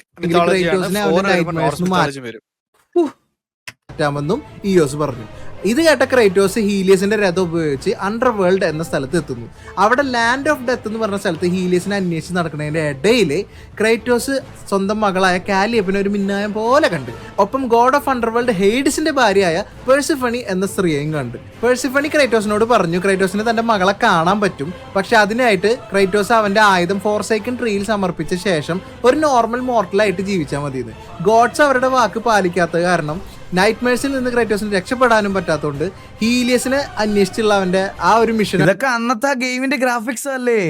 മാറ്റാമെന്നും ഇയോസ് പറഞ്ഞു. ഇത് കേട്ട ക്രേറ്റോസ് ഹീലിയസിന്റെ രഥം ഉപയോഗിച്ച് അണ്ടർവേൾഡ് എന്ന സ്ഥലത്ത് എത്തുന്നു. അവിടെ ലാൻഡ് ഓഫ് ഡെത്ത് എന്ന് പറഞ്ഞ സ്ഥലത്ത് ഹീലിയസിനെ അന്വേഷിച്ച് നടക്കുന്നതിന്റെ ഇടയിൽ ക്രേറ്റോസ് സ്വന്തം മകളായ കാലിയപ്പിനെ ഒരു മിന്നായം പോലെ കണ്ട്. ഒപ്പം ഗോഡ് ഓഫ് അണ്ടർവേൾഡ് ഹെയ്ഡിസിന്റെ ഭാര്യയായ പെർസിഫണി എന്ന സ്ത്രീയെയും കണ്ട്. പെർസിഫണി ക്രേറ്റോസിനോട് പറഞ്ഞു ക്രേറ്റോസിന് തന്റെ മകളെ കാണാൻ പറ്റും, പക്ഷെ അതിനായിട്ട് ക്രേറ്റോസ് അവന്റെ ആയുധം ഫോർസൈക്കൻ ട്രീയിൽ സമർപ്പിച്ച ശേഷം ഒരു നോർമൽ മോർട്ടലായിട്ട് ജീവിച്ചാൽ മതിയെന്ന്. ഗോഡ്സ് അവരുടെ വാക്ക് പാലിക്കാത്തത് കാരണം നൈറ്റ്മേഴ്സിൽ നിന്ന് ക്രേറ്റോസിന് രക്ഷപ്പെടാനും പറ്റാത്തതുകൊണ്ട് ഹീലിയസിനെ അന്വേഷിച്ചുള്ള അവന്റെ ആ ഒരു മിഷൻ ഇതൊക്കെ അന്നത്തെ ഗെയിമിന്റെ ഗ്രാഫിക്സ് അല്ലേ?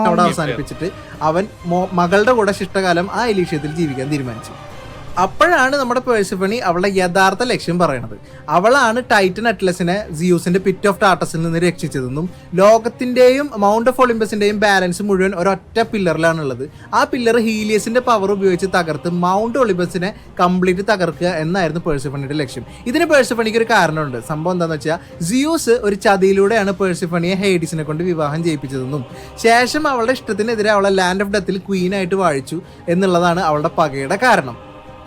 അവിടെ അവസാനിപ്പിച്ചിട്ട് അവൻ മകളുടെ കൂടെ ശിഷ്ടകാലം ആ എലീഷ്യത്തിൽ ജീവിക്കാൻ തീരുമാനിച്ചു. അപ്പോഴാണ് നമ്മുടെ പേഴ്സിഫണി അവളുടെ യഥാർത്ഥ ലക്ഷ്യം പറയണത്. അവളാണ് ടൈറ്റൻ അറ്റ്ലസിനെ സിയൂസിന്റെ പിറ്റ് ഓഫ് ടാർട്ടസിൽ നിന്ന് രക്ഷിച്ചതെന്നും ലോകത്തിന്റെയും മൗണ്ട് ഓഫ് ഒളിമ്പസിന്റെയും ബാലൻസ് മുഴുവൻ ഒരൊറ്റ പില്ലറിലാണുള്ളത്. ആ പില്ലർ ഹീലിയസിന്റെ പവർ ഉപയോഗിച്ച് തകർത്ത് മൗണ്ട് ഒളിമ്പസിനെ കംപ്ലീറ്റ് തകർക്കുക എന്നായിരുന്നു പേഴ്സിഫണിയുടെ ലക്ഷ്യം. ഇതിന് പേഴ്സിഫണിക്ക് ഒരു കാരണമുണ്ട്. സംഭവം എന്താണെന്ന് വെച്ചാൽ സിയൂസ് ഒരു ചതിയിലൂടെയാണ് പേഴ്സിഫണിയെ ഹെയ്ഡിസിനെ കൊണ്ട് വിവാഹം ചെയ്യിപ്പിച്ചതെന്നും ശേഷം അവളുടെ ഇഷ്ടത്തിനെതിരെ അവളെ ലാൻഡ് ഓഫ് ഡെത്തിൽ ക്വീനായിട്ട് വാഴിച്ചു എന്നുള്ളതാണ് അവളുടെ പകയുടെ കാരണം.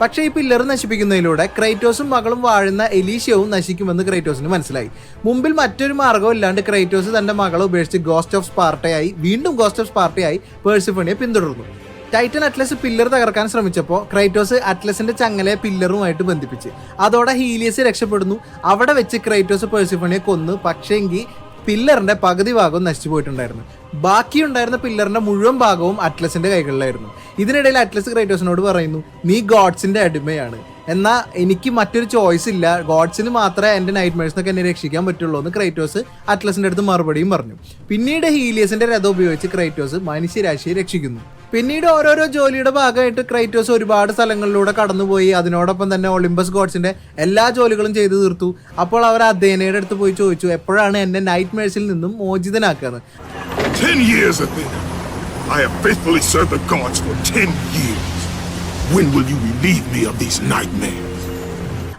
പക്ഷേ ഈ പില്ലർ നശിപ്പിക്കുന്നതിലൂടെ ക്രൈറ്റോസും മകളും വാഴുന്ന എലീഷ്യവും നശിക്കുമെന്ന് ക്രൈറ്റോസിന് മനസ്സിലായി. മുമ്പിൽ മറ്റൊരു മാർഗ്ഗവും ഇല്ലാണ്ട് ക്രൈറ്റോസ് തന്റെ മകളെ ഉപേക്ഷിച്ച് ഗോസ്റ്റ് ഓഫ് സ്പാർട്ടയായി വീണ്ടും ഗോസ്റ്റ് ഓഫ് സ്പാർട്ടയായി പേഴ്സിഫോണിയെ പിന്തുടർന്നു. ടൈറ്റൻ അറ്റ്ലസ് പില്ലർ തകർക്കാൻ ശ്രമിച്ചപ്പോൾ ക്രൈറ്റോസ് അറ്റ്ലസിന്റെ ചങ്ങലയെ പില്ലറുമായിട്ട് ബന്ധിപ്പിച്ച്. അതോടെ ഹീലിയസ് രക്ഷപ്പെടുന്നു. അവിടെ വെച്ച് ക്രൈറ്റോസ് പേഴ്സിഫോണിയെ കൊന്നു. പക്ഷേങ്കിൽ പില്ലറിന്റെ പകുതി ഭാഗവും നശിച്ചു പോയിട്ടുണ്ടായിരുന്നു. ബാക്കിയുണ്ടായിരുന്ന പില്ലറിന്റെ മുഴുവൻ ഭാഗവും അറ്റ്ലസിന്റെ കൈകളിലായിരുന്നു. ഇതിനിടയിൽ അറ്റ്ലസ് ക്രൈറ്റോസിനോട് പറയുന്നു, നീ ഗോഡ്സിന്റെ അടിമയാണ്, എന്നാൽ എനിക്ക് മറ്റൊരു ചോയ്സ് ഇല്ല, ഗോഡ്സിന് മാത്രമേ എൻ്റെ നൈറ്റ്മെയർസിനൊക്കെ എന്നെ രക്ഷിക്കാൻ പറ്റുള്ളൂ എന്ന് ക്രൈറ്റോസ് അറ്റ്ലസിന്റെ അടുത്ത് മറുപടിയും പറഞ്ഞു. പിന്നീട് ഹീലിയസിന്റെ രഥം ഉപയോഗിച്ച് ക്രൈറ്റോസ് മനുഷ്യരാശിയെ രക്ഷിക്കുന്നു. പിന്നീട് ഓരോരോ ജോലിയുടെ ഭാഗമായിട്ട് ക്രൈറ്റോസ് ഒരുപാട് സ്ഥലങ്ങളിലൂടെ കടന്നുപോയി. അതിനോടൊപ്പം തന്നെ ഒളിമ്പസ് ഗോഡ്സിന്റെ എല്ലാ ജോലികളും ചെയ്തു തീർത്തു. അപ്പോൾ അവർ അഥേനയുടെ അടുത്ത് പോയി ചോദിച്ചു, എപ്പോഴാണ് എന്നെ നൈറ്റ്മെയർസിൽ നിന്നും മോചിതനാക്കുന്നത്. 10 years, Athena. I have faithfully served the gods for 10 years. When will you relieve me of these nightmares?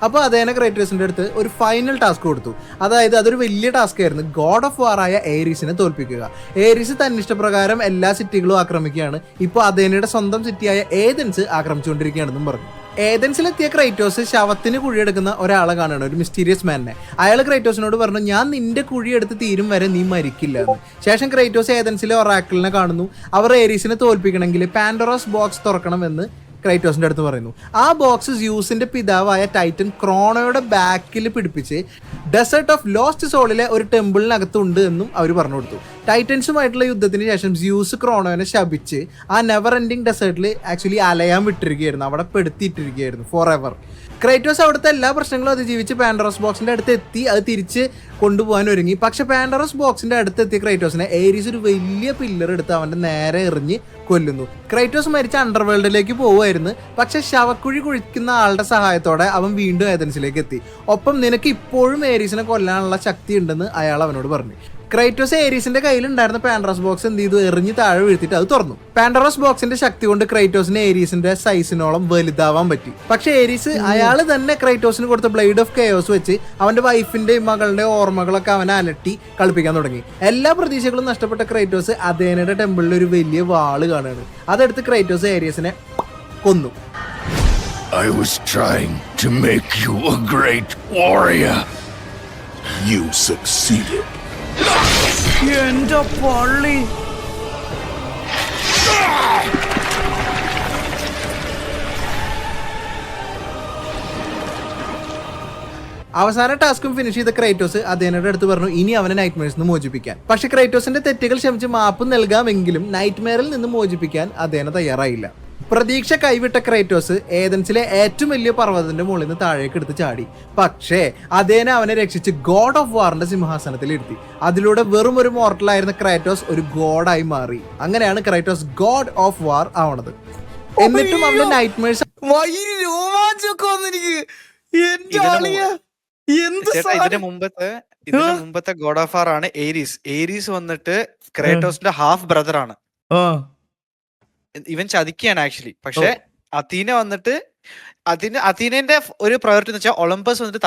അപ്പോൾ അഥേന ക്രൈറ്റോസിന്റെ അടുത്ത് ഒരു ഫൈനൽ ടാസ്ക് കൊടുത്തു. അതായത് അതൊരു വലിയ ടാസ്ക് ആയിരുന്നു. ഗോഡ് ഓഫ് വാർ ആയ ഏരീസിനെ തോൽപ്പിക്കുക. ഏരീസ് തന്നിഷ്ടപ്രകാരം എല്ലാ സിറ്റികളും ആക്രമിക്കുകയാണ്. ഇപ്പോൾ അഥേനയുടെ സ്വന്തം സിറ്റിയായ ഏതൻസ് ആക്രമിച്ചുകൊണ്ടിരിക്കുകയാണെന്നും പറഞ്ഞു. ഏതൻസിലെത്തിയ ക്രൈറ്റോസ് ശവത്തിന് കുഴിയെടുക്കുന്ന ഒരാളെ കാണുകയാണ്, ഒരു മിസ്റ്റീരിയസ് മാനിനെ. അയാൾ ക്രൈറ്റോസിനോട് പറഞ്ഞു, ഞാൻ നിന്റെ കുഴിയെടുത്ത് തീരും വരെ നീ മരിക്കില്ല എന്ന്. ശേഷം ക്രൈറ്റോസ് ഏതൻസിലെ ഒറാക്കിളിനെ കാണുന്നു. അവർ ഏരീസിനെ തോൽപ്പിക്കണമെങ്കിൽ പാൻഡോറസ് ബോക്സ് തുറക്കണമെന്ന് ക്രൈറ്റോസിന്റെ അടുത്ത് പറയുന്നു. ആ ബോക്സ് സ്യൂസിന്റെ പിതാവായ ടൈറ്റൻ ക്രോണോയുടെ ബാക്കിൽ പിടിപ്പിച്ച് ഡെസേർട്ട് ഓഫ് ലോസ്റ്റ് സോളിലെ ഒരു ടെമ്പിളിനകത്തുണ്ട് എന്നും അവർ പറഞ്ഞു കൊടുത്തു. ടൈറ്റൻസുമായിട്ടുള്ള യുദ്ധത്തിന് ശേഷം സ്യൂസ് ക്രോണോനെ ശപിച്ച് ആ നെവർ എൻഡിങ് ഡെസേർട്ടിൽ ആക്ച്വലി അലയാൻ വിട്ടിരിക്കുകയായിരുന്നു, അവിടെ പെടുത്തിയിട്ടിരിക്കുകയായിരുന്നു ഫോർ എവർ. ക്രൈറ്റോസ് അവിടുത്തെ എല്ലാ പ്രശ്നങ്ങളും അതിജീവിച്ച് പാൻഡോറസ് ബോക്സിന്റെ അടുത്ത് എത്തി അത് തിരിച്ച് കൊണ്ടുപോകാൻ ഒരുങ്ങി. പക്ഷെ പാൻഡോറസ് ബോക്സിന്റെ അടുത്ത് എത്തിയ ക്രൈറ്റോസിനെ ഏരീസ് ഒരു വലിയ പില്ലർ എടുത്ത് അവന്റെ നേരെ എറിഞ്ഞ് കൊല്ലുന്നു. ക്രൈറ്റോസ് മരിച്ച അണ്ടർവേൾഡിലേക്ക് പോവുമായിരുന്നു. പക്ഷെ ശവക്കുഴി കുഴിക്കുന്ന ആളുടെ സഹായത്തോടെ അവൻ വീണ്ടും ഏതൻസിലേക്ക് എത്തി. ഒപ്പം നിനക്ക് ഇപ്പോഴും ഏരീസിനെ കൊല്ലാനുള്ള ശക്തി ഉണ്ടെന്ന് അയാൾ അവനോട് പറഞ്ഞു. ക്രൈറ്റോസ് ഏരീസിന്റെ കയ്യിലുണ്ടായിരുന്ന പാൻഡോറസ് ബോക്സ് എന്ത് ചെയ്തു, എറിഞ്ഞ് താഴെ വീഴ്ത്തിയിട്ട് അത് തുറന്നു. പാൻഡോറസ് ബോക്സിന്റെ ശക്തി കൊണ്ട് ക്രൈറ്റോസിന് ഏരീസിന്റെ സൈസിനോളം വലുതാവാൻ പറ്റി. പക്ഷെ ഏരീസ് അയാൾ തന്നെ ക്രൈറ്റോസിന് കൊടുത്ത ബ്ലേഡ് ഓഫ് കെയോസ് വെച്ച് അവന്റെ വൈഫിന്റെയും മകളുടെ ഓർമ്മകളൊക്കെ അവനെ അലട്ടി കളിപ്പിക്കാൻ തുടങ്ങി. എല്ലാ പ്രതീക്ഷകളും നഷ്ടപ്പെട്ട ക്രൈറ്റോസ് അഥേനയുടെ ടെമ്പിളിൽ ഒരു വലിയ വാള് കാണുകയാണ്. അതെടുത്ത് ക്രൈറ്റോസ് ഏരീസിനെ കൊന്നു. I was trying to make you a great warrior. You succeeded. എന്റെ പള്ളി. അവസാന ടാസ്കും ഫിനിഷ് ചെയ്ത ക്രൈറ്റോസ് അഥേനയുടെ അടുത്ത് പറഞ്ഞു ഇനി അവനെ നൈറ്റ്മെയർസിൽ നിന്ന് മോചിപ്പിക്കാൻ. പക്ഷെ ക്രൈറ്റോസിന്റെ തെറ്റുകൾ ക്ഷമിച്ച് മാപ്പ് നൽകാമെങ്കിലും നൈറ്റ്മെയറിൽ നിന്ന് മോചിപ്പിക്കാൻ അഥേന തയ്യാറായില്ല. പ്രതീക്ഷ കൈവിട്ട ക്രൈറ്റോസ് ഏതൻസിലെ ഏറ്റവും വലിയ പർവ്വതത്തിന്റെ മുകളിൽ നിന്ന് താഴേക്ക് എടുത്ത് ചാടി. പക്ഷേ അഥേന അവനെ രക്ഷിച്ച് ഗോഡ് ഓഫ് വാറിന്റെ സിംഹാസനത്തിൽ ഇരുത്തി. അതിലൂടെ വെറും ഒരു മോർട്ടലായിരുന്ന ക്രൈറ്റോസ് ഒരു ഗോഡായി മാറി. അങ്ങനെയാണ് ക്രൈറ്റോസ് ഗോഡ് ഓഫ് വാർ ആവണത്. എന്നിട്ടും അവന്റെ നൈറ്റ്മെയർസ് ഇതിന്റെ മുമ്പത്തെ ഗോഡ് ഓഫ് വാർ ആണ് ഏരീസ്. ഏരീസ് വന്നിട്ട് ക്രേറ്റോസിന്റെ ഹാഫ് ബ്രദർ ആണ്. ഇവൻ ചതിക്കുകയാണ് ആക്ച്വലി. പക്ഷെ അഥീന വന്നിട്ട് അഥീനന്റെ ഒരു പ്രയോറിറ്റി എന്ന് വെച്ചാൽ ഒളിമ്പസ് വന്നിട്ട്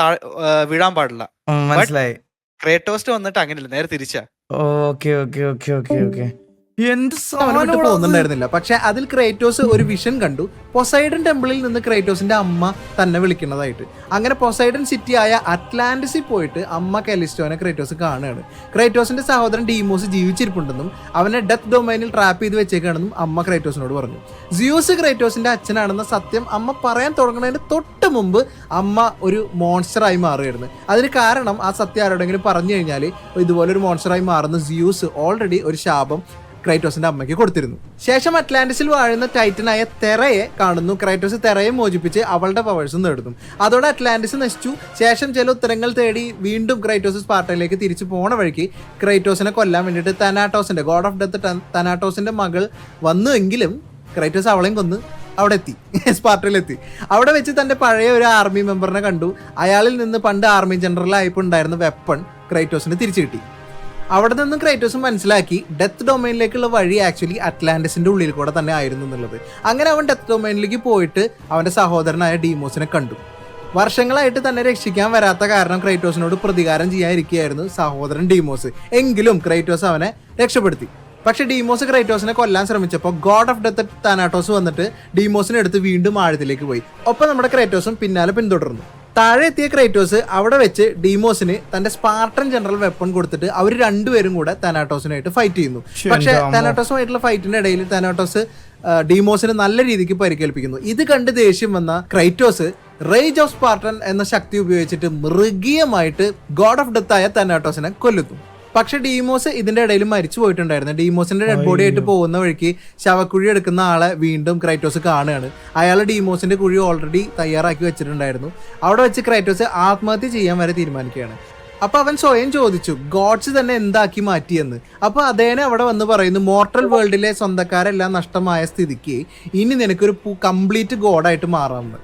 വീഴാൻ പാടില്ല. മനസ്സിലായി. ക്രേറ്റോസ്റ്റ് വന്നിട്ട് അങ്ങനെയല്ല, നേരെ തിരിച്ചാ. അവനെ പോകുന്നുണ്ടായിരുന്നില്ല. പക്ഷെ അതിൽ ക്രേറ്റോസ് ഒരു വിഷൻ കണ്ടു. പൊസൈഡൻ ടെമ്പിളിൽ നിന്ന് ക്രേറ്റോസിന്റെ അമ്മ തന്നെ വിളിക്കുന്നതായിട്ട്. അങ്ങനെ പൊസൈഡൻ സിറ്റി ആയ അറ്റ്ലാന്റിസിൽ പോയിട്ട് അമ്മ കെലിസ്റ്റോനെ ക്രേറ്റോസ് കാണുകയാണ്. ക്രേറ്റോസിന്റെ സഹോദരൻ ഡീമോസ് ജീവിച്ചിരിപ്പുണ്ടെന്നും അവനെ ഡെത്ത് ഡൊമൈനിൽ ട്രാപ്പ് ചെയ്ത് വെച്ചേക്കാണെന്നും അമ്മ ക്രേറ്റോസിനോട് പറഞ്ഞു. സിയൂസ് ക്രേറ്റോസിന്റെ അച്ഛനാണെന്ന സത്യം അമ്മ പറയാൻ തുടങ്ങുന്നതിന് തൊട്ട് മുമ്പ് അമ്മ ഒരു മോൺസ്റ്ററായി മാറുകയായിരുന്നു. അതിന് കാരണം ആ സത്യം ആരോടെങ്കിലും പറഞ്ഞു കഴിഞ്ഞാൽ ഇതുപോലെ ഒരു മോൺസ്റ്ററായി മാറുന്ന സിയൂസ് ഓൾറെഡി ഒരു ശാപം ക്രൈറ്റോസിന്റെ അമ്മയ്ക്ക് കൊടുത്തിരുന്നു. ശേഷം അറ്റ്ലാന്റിസിൽ വാഴുന്ന ടൈറ്റനായ തെറയെ കാണുന്നു. ക്രൈറ്റോസ് തെറയെ മോചിപ്പിച്ച് അവളുടെ പവേഴ്സും നേടുന്നു. അതോടെ അറ്റ്ലാന്റിസ് നശിച്ചു. ശേഷം ചില ഉത്തരങ്ങൾ തേടി വീണ്ടും ക്രൈറ്റോസ് സ്പാർട്ടയിലേക്ക് തിരിച്ചു പോണ വഴിക്ക് ക്രൈറ്റോസിനെ കൊല്ലാൻ വേണ്ടിയിട്ട് തനാട്ടോസിന്റെ ഗോഡ് ഓഫ് ഡെത്ത് തനാട്ടോസിന്റെ മകൾ വന്നുവെങ്കിലും ക്രൈറ്റോസ് അവളെയും കൊന്ന് അവിടെ എത്തി, സ്പാർട്ടയിലെത്തി. അവിടെ വെച്ച് തന്റെ പഴയ ഒരു ആർമി മെമ്പറിനെ കണ്ടു. അയാളിൽ നിന്ന് പണ്ട് ആർമി ജനറലായപ്പോൾ ഉണ്ടായിരുന്ന വെപ്പൺ ക്രൈറ്റോസിന് തിരിച്ചു കിട്ടി. അവിടെ നിന്നും ക്രൈറ്റോസ് മനസ്സിലാക്കി ഡെത്ത് ഡൊമൈനിലേക്കുള്ള വഴി ആക്ച്വലി അറ്റ്ലാന്റിസിന്റെ ഉള്ളിൽ കൂടെ തന്നെ ആയിരുന്നു എന്നുള്ളത്. അങ്ങനെ അവൻ ഡെത്ത് ഡൊമൈനിലേക്ക് പോയിട്ട് അവന്റെ സഹോദരനായ ഡീമോസിനെ കണ്ടു. വർഷങ്ങളായിട്ട് തന്നെ രക്ഷിക്കാൻ വരാത്ത കാരണം ക്രൈറ്റോസിനോട് പ്രതികാരം ചെയ്യാതിരിക്കുകയായിരുന്നു സഹോദരൻ ഡീമോസ്. എങ്കിലും ക്രൈറ്റോസ് അവനെ രക്ഷപ്പെടുത്തി. പക്ഷെ ഡീമോസ് ക്രൈറ്റോസിനെ കൊല്ലാൻ ശ്രമിച്ചപ്പോൾ ഗോഡ് ഓഫ് ഡെത്ത് താനാട്ടോസ് വന്നിട്ട് ഡീമോസിനെ എടുത്ത് വീണ്ടും ആഴത്തിലേക്ക് പോയി. ഒപ്പം നമ്മുടെ ക്രൈറ്റോസും പിന്നാലെ പിന്തുടർന്നു. താഴെ എത്തിയ ക്രൈറ്റോസ് അവിടെ വെച്ച് ഡീമോസിന് തന്റെ സ്പാർട്ടൻ ജനറൽ വെപ്പൺ കൊടുത്തിട്ട് അവർ രണ്ടുപേരും കൂടെ താനാട്ടോസിനായിട്ട് ഫൈറ്റ് ചെയ്യുന്നു. പക്ഷെ താനാട്ടോസുമായിട്ടുള്ള ഫൈറ്റിന്റെ ഇടയിൽ താനാട്ടോസ് ഡീമോസിന് നല്ല രീതിക്ക് പരിക്കേൽപ്പിക്കുന്നു. ഇത് കണ്ട് ദേഷ്യം വന്ന ക്രൈറ്റോസ് റേജ് ഓഫ് സ്പാർട്ടൻ എന്ന ശക്തി ഉപയോഗിച്ചിട്ട് മൃഗീയമായിട്ട് ഗോഡ് ഓഫ് ഡെത്ത് ആയ താനാട്ടോസിനെ കൊല്ലുന്നു. പക്ഷെ ഡീമോസ് ഇതിന്റെ ഇടയിൽ മരിച്ചു പോയിട്ടുണ്ടായിരുന്നു. ഡീമോസിന്റെ ഡെഡ് ബോഡി ആയിട്ട് പോകുന്ന വഴിക്ക് ശവക്കുഴി എടുക്കുന്ന ആളെ വീണ്ടും ക്രൈറ്റോസ് കാണുകയാണ്. അയാൾ ഡീമോസിന്റെ കുഴി ഓൾറെഡി തയ്യാറാക്കി വെച്ചിട്ടുണ്ടായിരുന്നു. അവിടെ വെച്ച് ക്രൈറ്റോസ് ആത്മഹത്യ ചെയ്യാൻ വരെ തീരുമാനിക്കുകയാണ്. അപ്പൊ അവൻ സ്വയം ചോദിച്ചു ഗോഡ്സ് തന്നെ എന്താക്കി മാറ്റിയെന്ന്. അപ്പൊ അതേനെ അവിടെ വന്ന് പറയുന്നു, മോർട്ടൽ വേൾഡിലെ സ്വന്തക്കാരെല്ലാം നഷ്ടമായ സ്ഥിതിക്ക് ഇനി നിനക്കൊരു കംപ്ലീറ്റ് ഗോഡായിട്ട് മാറാമെന്ന്.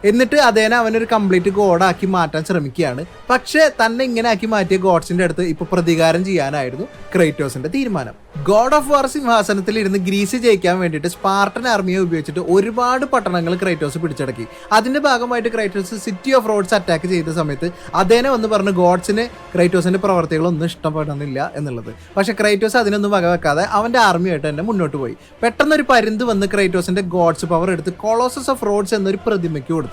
എന്നിട്ട് അതേനെ അവനൊരു കംപ്ലീറ്റ് ഗോഡാക്കി മാറ്റാൻ ശ്രമിക്കുകയാണ്. പക്ഷെ തന്നെ ഇങ്ങനെ ആക്കി മാറ്റിയ ഗോഡ്സിന്റെ അടുത്ത് ഇപ്പൊ പ്രതികാരം ചെയ്യാനായിരുന്നു ക്രൈറ്റോസിന്റെ തീരുമാനം. ഗോഡ് ഓഫ് വാർ സിംഹാസനത്തിൽ ഇരുന്ന് ഗ്രീസ് ജയിക്കാൻ വേണ്ടിയിട്ട് സ്പാർട്ടൻ ആർമിയെ ഉപയോഗിച്ചിട്ട് ഒരുപാട് പട്ടണങ്ങൾ ക്രൈറ്റോസ് പിടിച്ചടക്കി. അതിന്റെ ഭാഗമായിട്ട് ക്രൈറ്റോസ് സിറ്റി ഓഫ് റോഡ്സ് അറ്റാക്ക് ചെയ്ത സമയത്ത് അതേനെ വന്ന് പറഞ്ഞു ഗോഡ്സിന് ക്രൈറ്റോസിന്റെ പ്രവർത്തികളൊന്നും ഇഷ്ടപ്പെടുന്നില്ല എന്നുള്ളത്. പക്ഷെ ക്രൈറ്റോസ് അതിനൊന്നും വകവെക്കാതെ അവന്റെ ആർമിയായിട്ട് തന്നെ മുന്നോട്ട് പോയി. പെട്ടെന്നൊരു പരുന്ത് വന്ന് ക്രൈറ്റോസിന്റെ ഗോഡ്സ് പവർ എടുത്ത് കൊളോസസ് ഓഫ് റോഡ്സ് എന്നൊരു പ്രതിമയ്ക്ക് കൊടുത്തു.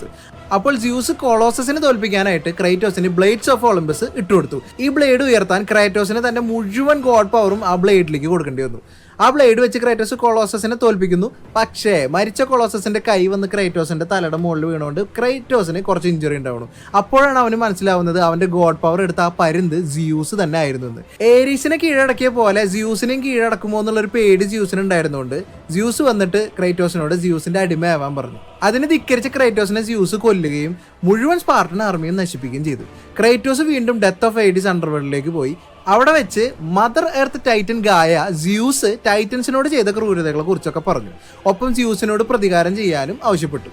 അപ്പോൾ ജ്യൂസ് കൊളോസസിനെ തോൽപ്പിക്കാനായിട്ട് ക്രൈറ്റോസിന് ബ്ലേഡ്സ് ഓഫ് ഒളിമ്പസ് ഇട്ടുകൊടുത്തു. ഈ ബ്ലേഡ് ഉയർത്താൻ ക്രൈറ്റോസിന് തന്റെ മുഴുവൻ ഗോഡ് പവറും ആ ബ്ലേഡിലേക്ക് കൊടുക്കേണ്ടി വന്നു. ആ ബ്ലേഡ് വെച്ച് ക്രൈറ്റോസ് കൊളോസസിനെ തോൽപ്പിക്കുന്നു. പക്ഷേ മരിച്ച കൊളോസസിന്റെ കൈ വന്ന് ക്രൈറ്റോസിന്റെ തലയുടെ മുകളിൽ വീണുകൊണ്ട് ക്രൈറ്റോസിന് കുറച്ച് ഇഞ്ചുറി ഉണ്ടാവുന്നു. അപ്പോഴാണ് അവന് മനസ്സിലാവുന്നത് അവന്റെ ഗോഡ് പവർ എടുത്ത ആ പരുന്ത് ജ്യൂസ് തന്നെ ആയിരുന്നു എന്ന്. ഏരീസിനെ കീഴടക്കിയ പോലെ ജ്യൂസിനെയും കീഴടക്കുമോ എന്നുള്ളൊരു പേടി ജ്യൂസിന് ഉണ്ടായിരുന്നുകൊണ്ട് ജ്യൂസ് വന്നിട്ട് ക്രൈറ്റോസിനോട് ജ്യൂസിന്റെ അടിമയാവാൻ പറഞ്ഞു. അതിന് ധിക്കരിച്ച് ക്രൈറ്റോസിനെ ജ്യൂസ് കൊല്ലുകയും മുഴുവൻ സ്പാർട്ടൻ ആർമിയും നശിപ്പിക്കുകയും ചെയ്തു. ക്രൈറ്റോസ് വീണ്ടും ഡെത്ത് ഓഫ് എയ്ഡീസ് അണ്ടർവേൾഡിലേക്ക് പോയി. അവിടെ വെച്ച് മദർ എർത്ത് ടൈറ്റൻ ഗായ ജ്യൂസ് ടൈറ്റൻസിനോട് ചെയ്ത ക്രൂരതകളെ കുറിച്ചൊക്കെ പറഞ്ഞു. ഒപ്പം ജ്യൂസിനോട് പ്രതികാരം ചെയ്യാനും ആവശ്യപ്പെട്ടു.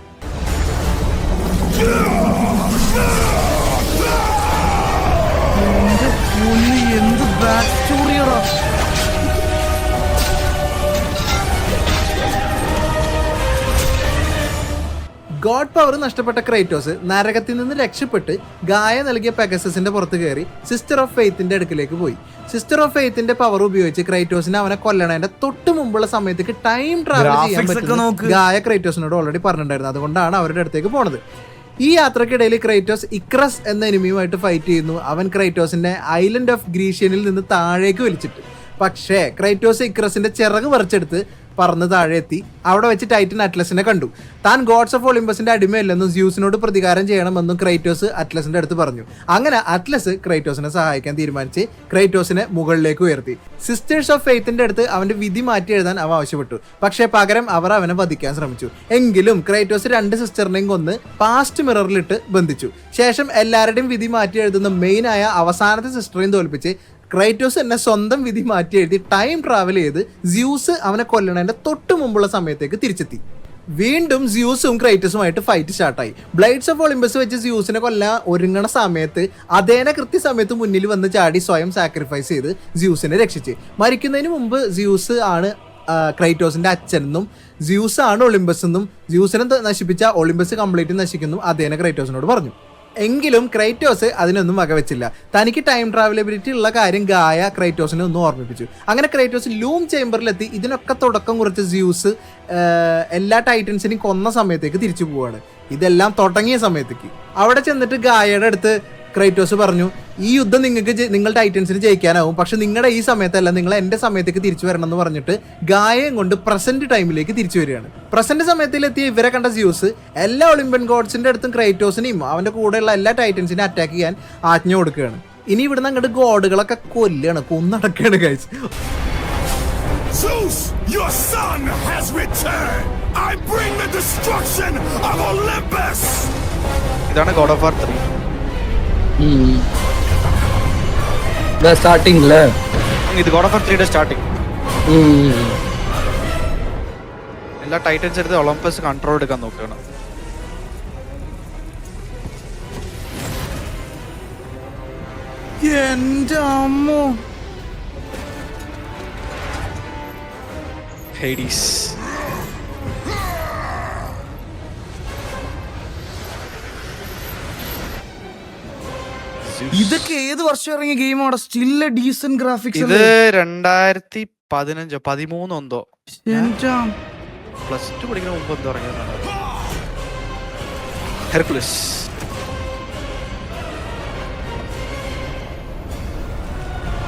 ഗോഡ് പവർ നഷ്ടപ്പെട്ട ക്രൈറ്റോസ് നരകത്തിൽ നിന്ന് രക്ഷപ്പെട്ട് ഗായ നൽകിയ പെഗസസിന്റെ പുറത്ത് കയറി സിസ്റ്റർ ഓഫ് ഫെയ്ത്തിന്റെ അടുക്കിലേക്ക് പോയി. സിസ്റ്റർ ഓഫ് ഫെയ്ത്തിന്റെ പവർ ഉപയോഗിച്ച് ക്രൈറ്റോസിനെ അവനെ കൊല്ലണതിന്റെ തൊട്ട് മുമ്പുള്ള സമയത്തേക്ക് ടൈം ട്രാവൽ ചെയ്യാൻ പറ്റും ഗായ ക്രൈറ്റോസിനോട് ഓൾറെഡി പറഞ്ഞിട്ടുണ്ടായിരുന്നു. അതുകൊണ്ടാണ് അവരുടെ അടുത്തേക്ക് പോണത്. ഈ യാത്രക്കിടയിൽ ക്രൈറ്റോസ് ഇക്രസ് എന്ന എനിമിയുമായിട്ട് ഫൈറ്റ് ചെയ്യുന്നു. അവൻ ക്രൈറ്റോസിനെ ഐലൻഡ് ഓഫ് ഗ്രീഷ്യനിൽ നിന്ന് താഴേക്ക് വലിച്ചിട്ട്. പക്ഷേ ക്രൈറ്റോസ് ഇക്രസിന്റെ ചിറക് പറിച്ചെടുത്ത് പറന്ന് താഴെ എത്തി. അവിടെ വെച്ച് ടൈറ്റൻ അറ്റ്ലസിനെ കണ്ടു. താൻ ഗോഡ്സ് ഓഫ് ഒളിമ്പസിന്റെ അടിമയല്ലെന്നും ജ്യൂസിനോട് പ്രതികാരം ചെയ്യണമെന്നും ക്രൈറ്റോസ് അറ്റ്ലസിന്റെ അടുത്ത് പറഞ്ഞു. അങ്ങനെ അറ്റ്ലസ് ക്രൈറ്റോസിനെ സഹായിക്കാൻ തീരുമാനിച്ച് ക്രൈറ്റോസിനെ മുകളിലേക്ക് ഉയർത്തി. സിസ്റ്റേഴ്സ് ഓഫ് ഫെയ്ത്തിന്റെ അടുത്ത് അവന്റെ വിധി മാറ്റി എഴുതാൻ അവ ആവശ്യപ്പെട്ടു. പക്ഷേ പകരം അവർ അവനെ വധിക്കാൻ ശ്രമിച്ചു. എങ്കിലും ക്രൈറ്റോസ് 2 സിസ്റ്ററിനെയും കൊന്ന് പാസ്റ്റ് മിററിലിട്ട് ബന്ധിച്ചു. ശേഷം എല്ലാവരുടെയും വിധി മാറ്റി എഴുതുന്ന മെയിനായ അവസാനത്തെ സിസ്റ്ററെയും തോൽപ്പിച്ച് ക്രൈറ്റോസ് എന്നെ സ്വന്തം വിധി മാറ്റി എഴുതി ടൈം ട്രാവൽ ചെയ്ത് ജ്യൂസ് അവനെ കൊല്ലണതിന്റെ തൊട്ട് മുമ്പുള്ള സമയത്തേക്ക് തിരിച്ചെത്തി. വീണ്ടും ജ്യൂസും ക്രൈറ്റസുമായിട്ട് ഫൈറ്റ് സ്റ്റാർട്ടായി. ബ്ലേഡ്സ് ഓഫ് ഒളിമ്പസ് വെച്ച് ജ്യൂസിനെ കൊല്ലാൻ ഒരുങ്ങണ സമയത്ത് അതേനെ കൃത്യസമയത്ത് മുന്നിൽ വന്ന് ചാടി സ്വയം സാക്രിഫൈസ് ചെയ്ത് ജ്യൂസിനെ രക്ഷിച്ച്. മരിക്കുന്നതിന് മുമ്പ് ജ്യൂസ് ആണ് ക്രൈറ്റോസിന്റെ അച്ഛനെന്നും ജ്യൂസ് ആണ് ഒളിമ്പസ് എന്നും ജ്യൂസിനെ നശിപ്പിച്ച ഒളിമ്പസ് കംപ്ലീറ്റ് നശിക്കുന്നു അതേനെ ക്രൈറ്റോസിനോട് പറഞ്ഞു. എങ്കിലും ക്രൈറ്റോസ് അതിനൊന്നും വകവെച്ചില്ല. തനിക്ക് ടൈം ട്രാവലബിലിറ്റി ഉള്ള കാര്യം ഗായ ക്രൈറ്റോസിനെ ഒന്നും ഓർമ്മിപ്പിച്ചു. അങ്ങനെ ക്രൈറ്റോസ് ലൂം ചേംബറിലെത്തി. ഇതിനൊക്കെ തുടക്കം കുറിച്ച് ജ്യൂസ് എല്ലാ ടൈറ്റൻസിനെയും കൊന്ന സമയത്തേക്ക് തിരിച്ചു പോവാണ്. ഇതെല്ലാം തുടങ്ങിയ സമയത്തേക്ക് അവിടെ ചെന്നിട്ട് ഗായയുടെ അടുത്ത് ക്രൈറ്റോസ് പറഞ്ഞു, ഈ യുദ്ധം നിങ്ങൾ ടൈറ്റൻസിന് ജയിക്കാനാവും, പക്ഷെ നിങ്ങളുടെ ഈ സമയത്തല്ല, നിങ്ങൾ എൻ്റെ സമയത്തേക്ക് തിരിച്ചു വരണം എന്ന് പറഞ്ഞിട്ട് ഗായയും കൊണ്ട് പ്രസന്റ് ടൈമിലേക്ക് തിരിച്ചു വരികയാണ്. പ്രസന്റ് സമയത്തിലെത്തിയ ഇവരെ കണ്ട ജ്യൂസ് എല്ലാ ഒളിമ്പ്യൻ ഗോഡ്സിന്റെ അടുത്തും ക്രൈറ്റോസിനെയും അവന്റെ കൂടെയുള്ള എല്ലാ ടൈറ്റൻസിനെയും അറ്റാക്ക് ചെയ്യാൻ ആജ്ഞ കൊടുക്കുകയാണ്. ഇനി ഇവിടുന്ന് അങ്ങോട്ട് ഗോഡുകളൊക്കെ കൊന്നടക്കുകയാണ് guys. Zeus, your son has returned. I bring the destruction of Olympus. ഇതാണ് ഗോഡ് ഓഫ് വാർ 3. സ്റ്റാർട്ടിംഗ്ல ഇത് ഗോഡ് ഓഫ് വാർ 3യുടെ സ്റ്റാർട്ടിംഗ്. എല്ലാ ടൈറ്റൻസ് എടുത്ത് ഒളിമ്പസ് കൺട്രോൾ എടുക്കാൻ നോക്കുകയാണ്. എന്റെ അമ്മോ, ഹെയ്ഡീസ്. ഇതൊക്കെ ഏത് വർഷം ഇറങ്ങിയ ഗെയിമാണ്? Still decent graphics. ഇത് 2010 15 13 എന്തോ +2 പഠിക്കുന്ന മുമ്പ് എന്തോ ഇറങ്ങിയതാണ് ഹെർക്കുലസ്.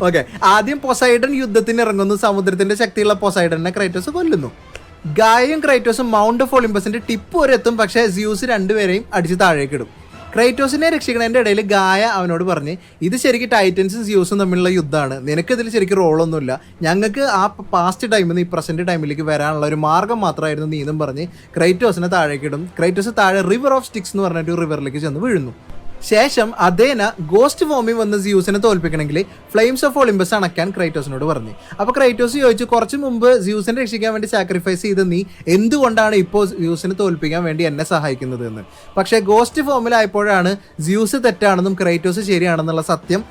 ഓക്കെ, ആദ്യം പൊസൈഡൻ യുദ്ധത്തിന് ഇറങ്ങുന്നു. സമുദ്രത്തിന്റെ ശക്തിയുള്ള പൊസൈഡനെ ക്രൈറ്റോസ് കൊല്ലുന്നു. ഗായയും ക്രൈറ്റോസും മൗണ്ട് ഓഫ് ഒളിമ്പസിന്റെ ടിപ്പ് വരെ എത്തും. പക്ഷേ സ്യൂസ് രണ്ടുപേരെയും അടിച്ച് താഴേക്കിടും. ക്രൈറ്റോസിനെ രക്ഷിക്കുന്നതിന്റെ ഇടയിൽ ഗായ അവനോട് പറഞ്ഞ്, ഇത് ശരിക്കും ടൈറ്റൻസും സ്യൂസും തമ്മിലുള്ള യുദ്ധമാണ്, നിനക്കിതിൽ ശരിക്കും റോളൊന്നുമില്ല, ഞങ്ങൾക്ക് ആ പാസ്റ്റ് ടൈമിൽ നിന്ന് ഈ പ്രസന്റ് ടൈമിലേക്ക് വരാനുള്ള ഒരു മാർഗം മാത്രമായിരുന്നു നീ എന്നും പറഞ്ഞ് ക്രൈറ്റോസിനെ താഴേക്കിടും. ക്രൈറ്റോസ് താഴെ റിവർ ഓഫ് സ്റ്റിക്സ് എന്ന് പറഞ്ഞിട്ട് റിവറിലേക്ക് ചെന്ന് വീഴുന്നു. ശേഷം അതേന ഗോസ്റ്റ് ഫോമിൽ വന്ന് സ്യൂസിനെ തോൽപ്പിക്കണമെങ്കിൽ ഫ്ലെയിംസ് ഓഫ് ഒളിമ്പസ് അണയ്ക്കാൻ ക്രൈറ്റോസിനോട് പറഞ്ഞു. അപ്പോൾ ക്രൈറ്റോസ് ചോദിച്ചു, കുറച്ച് മുമ്പ് സ്യൂസിനെ രക്ഷിക്കാൻ വേണ്ടി സാക്രിഫൈസ് ചെയ്ത് നീ എന്തുകൊണ്ടാണ് ഇപ്പോൾ സ്യൂസിനെ തോൽപ്പിക്കാൻ വേണ്ടി എന്നെ സഹായിക്കുന്നത് എന്ന്. പക്ഷേ ഗോസ്റ്റ് ഫോമിലായപ്പോഴാണ് സ്യൂസ് തെറ്റാണെന്നും ക്രൈറ്റോസ് ശരിയാണെന്നുള്ള സത്യം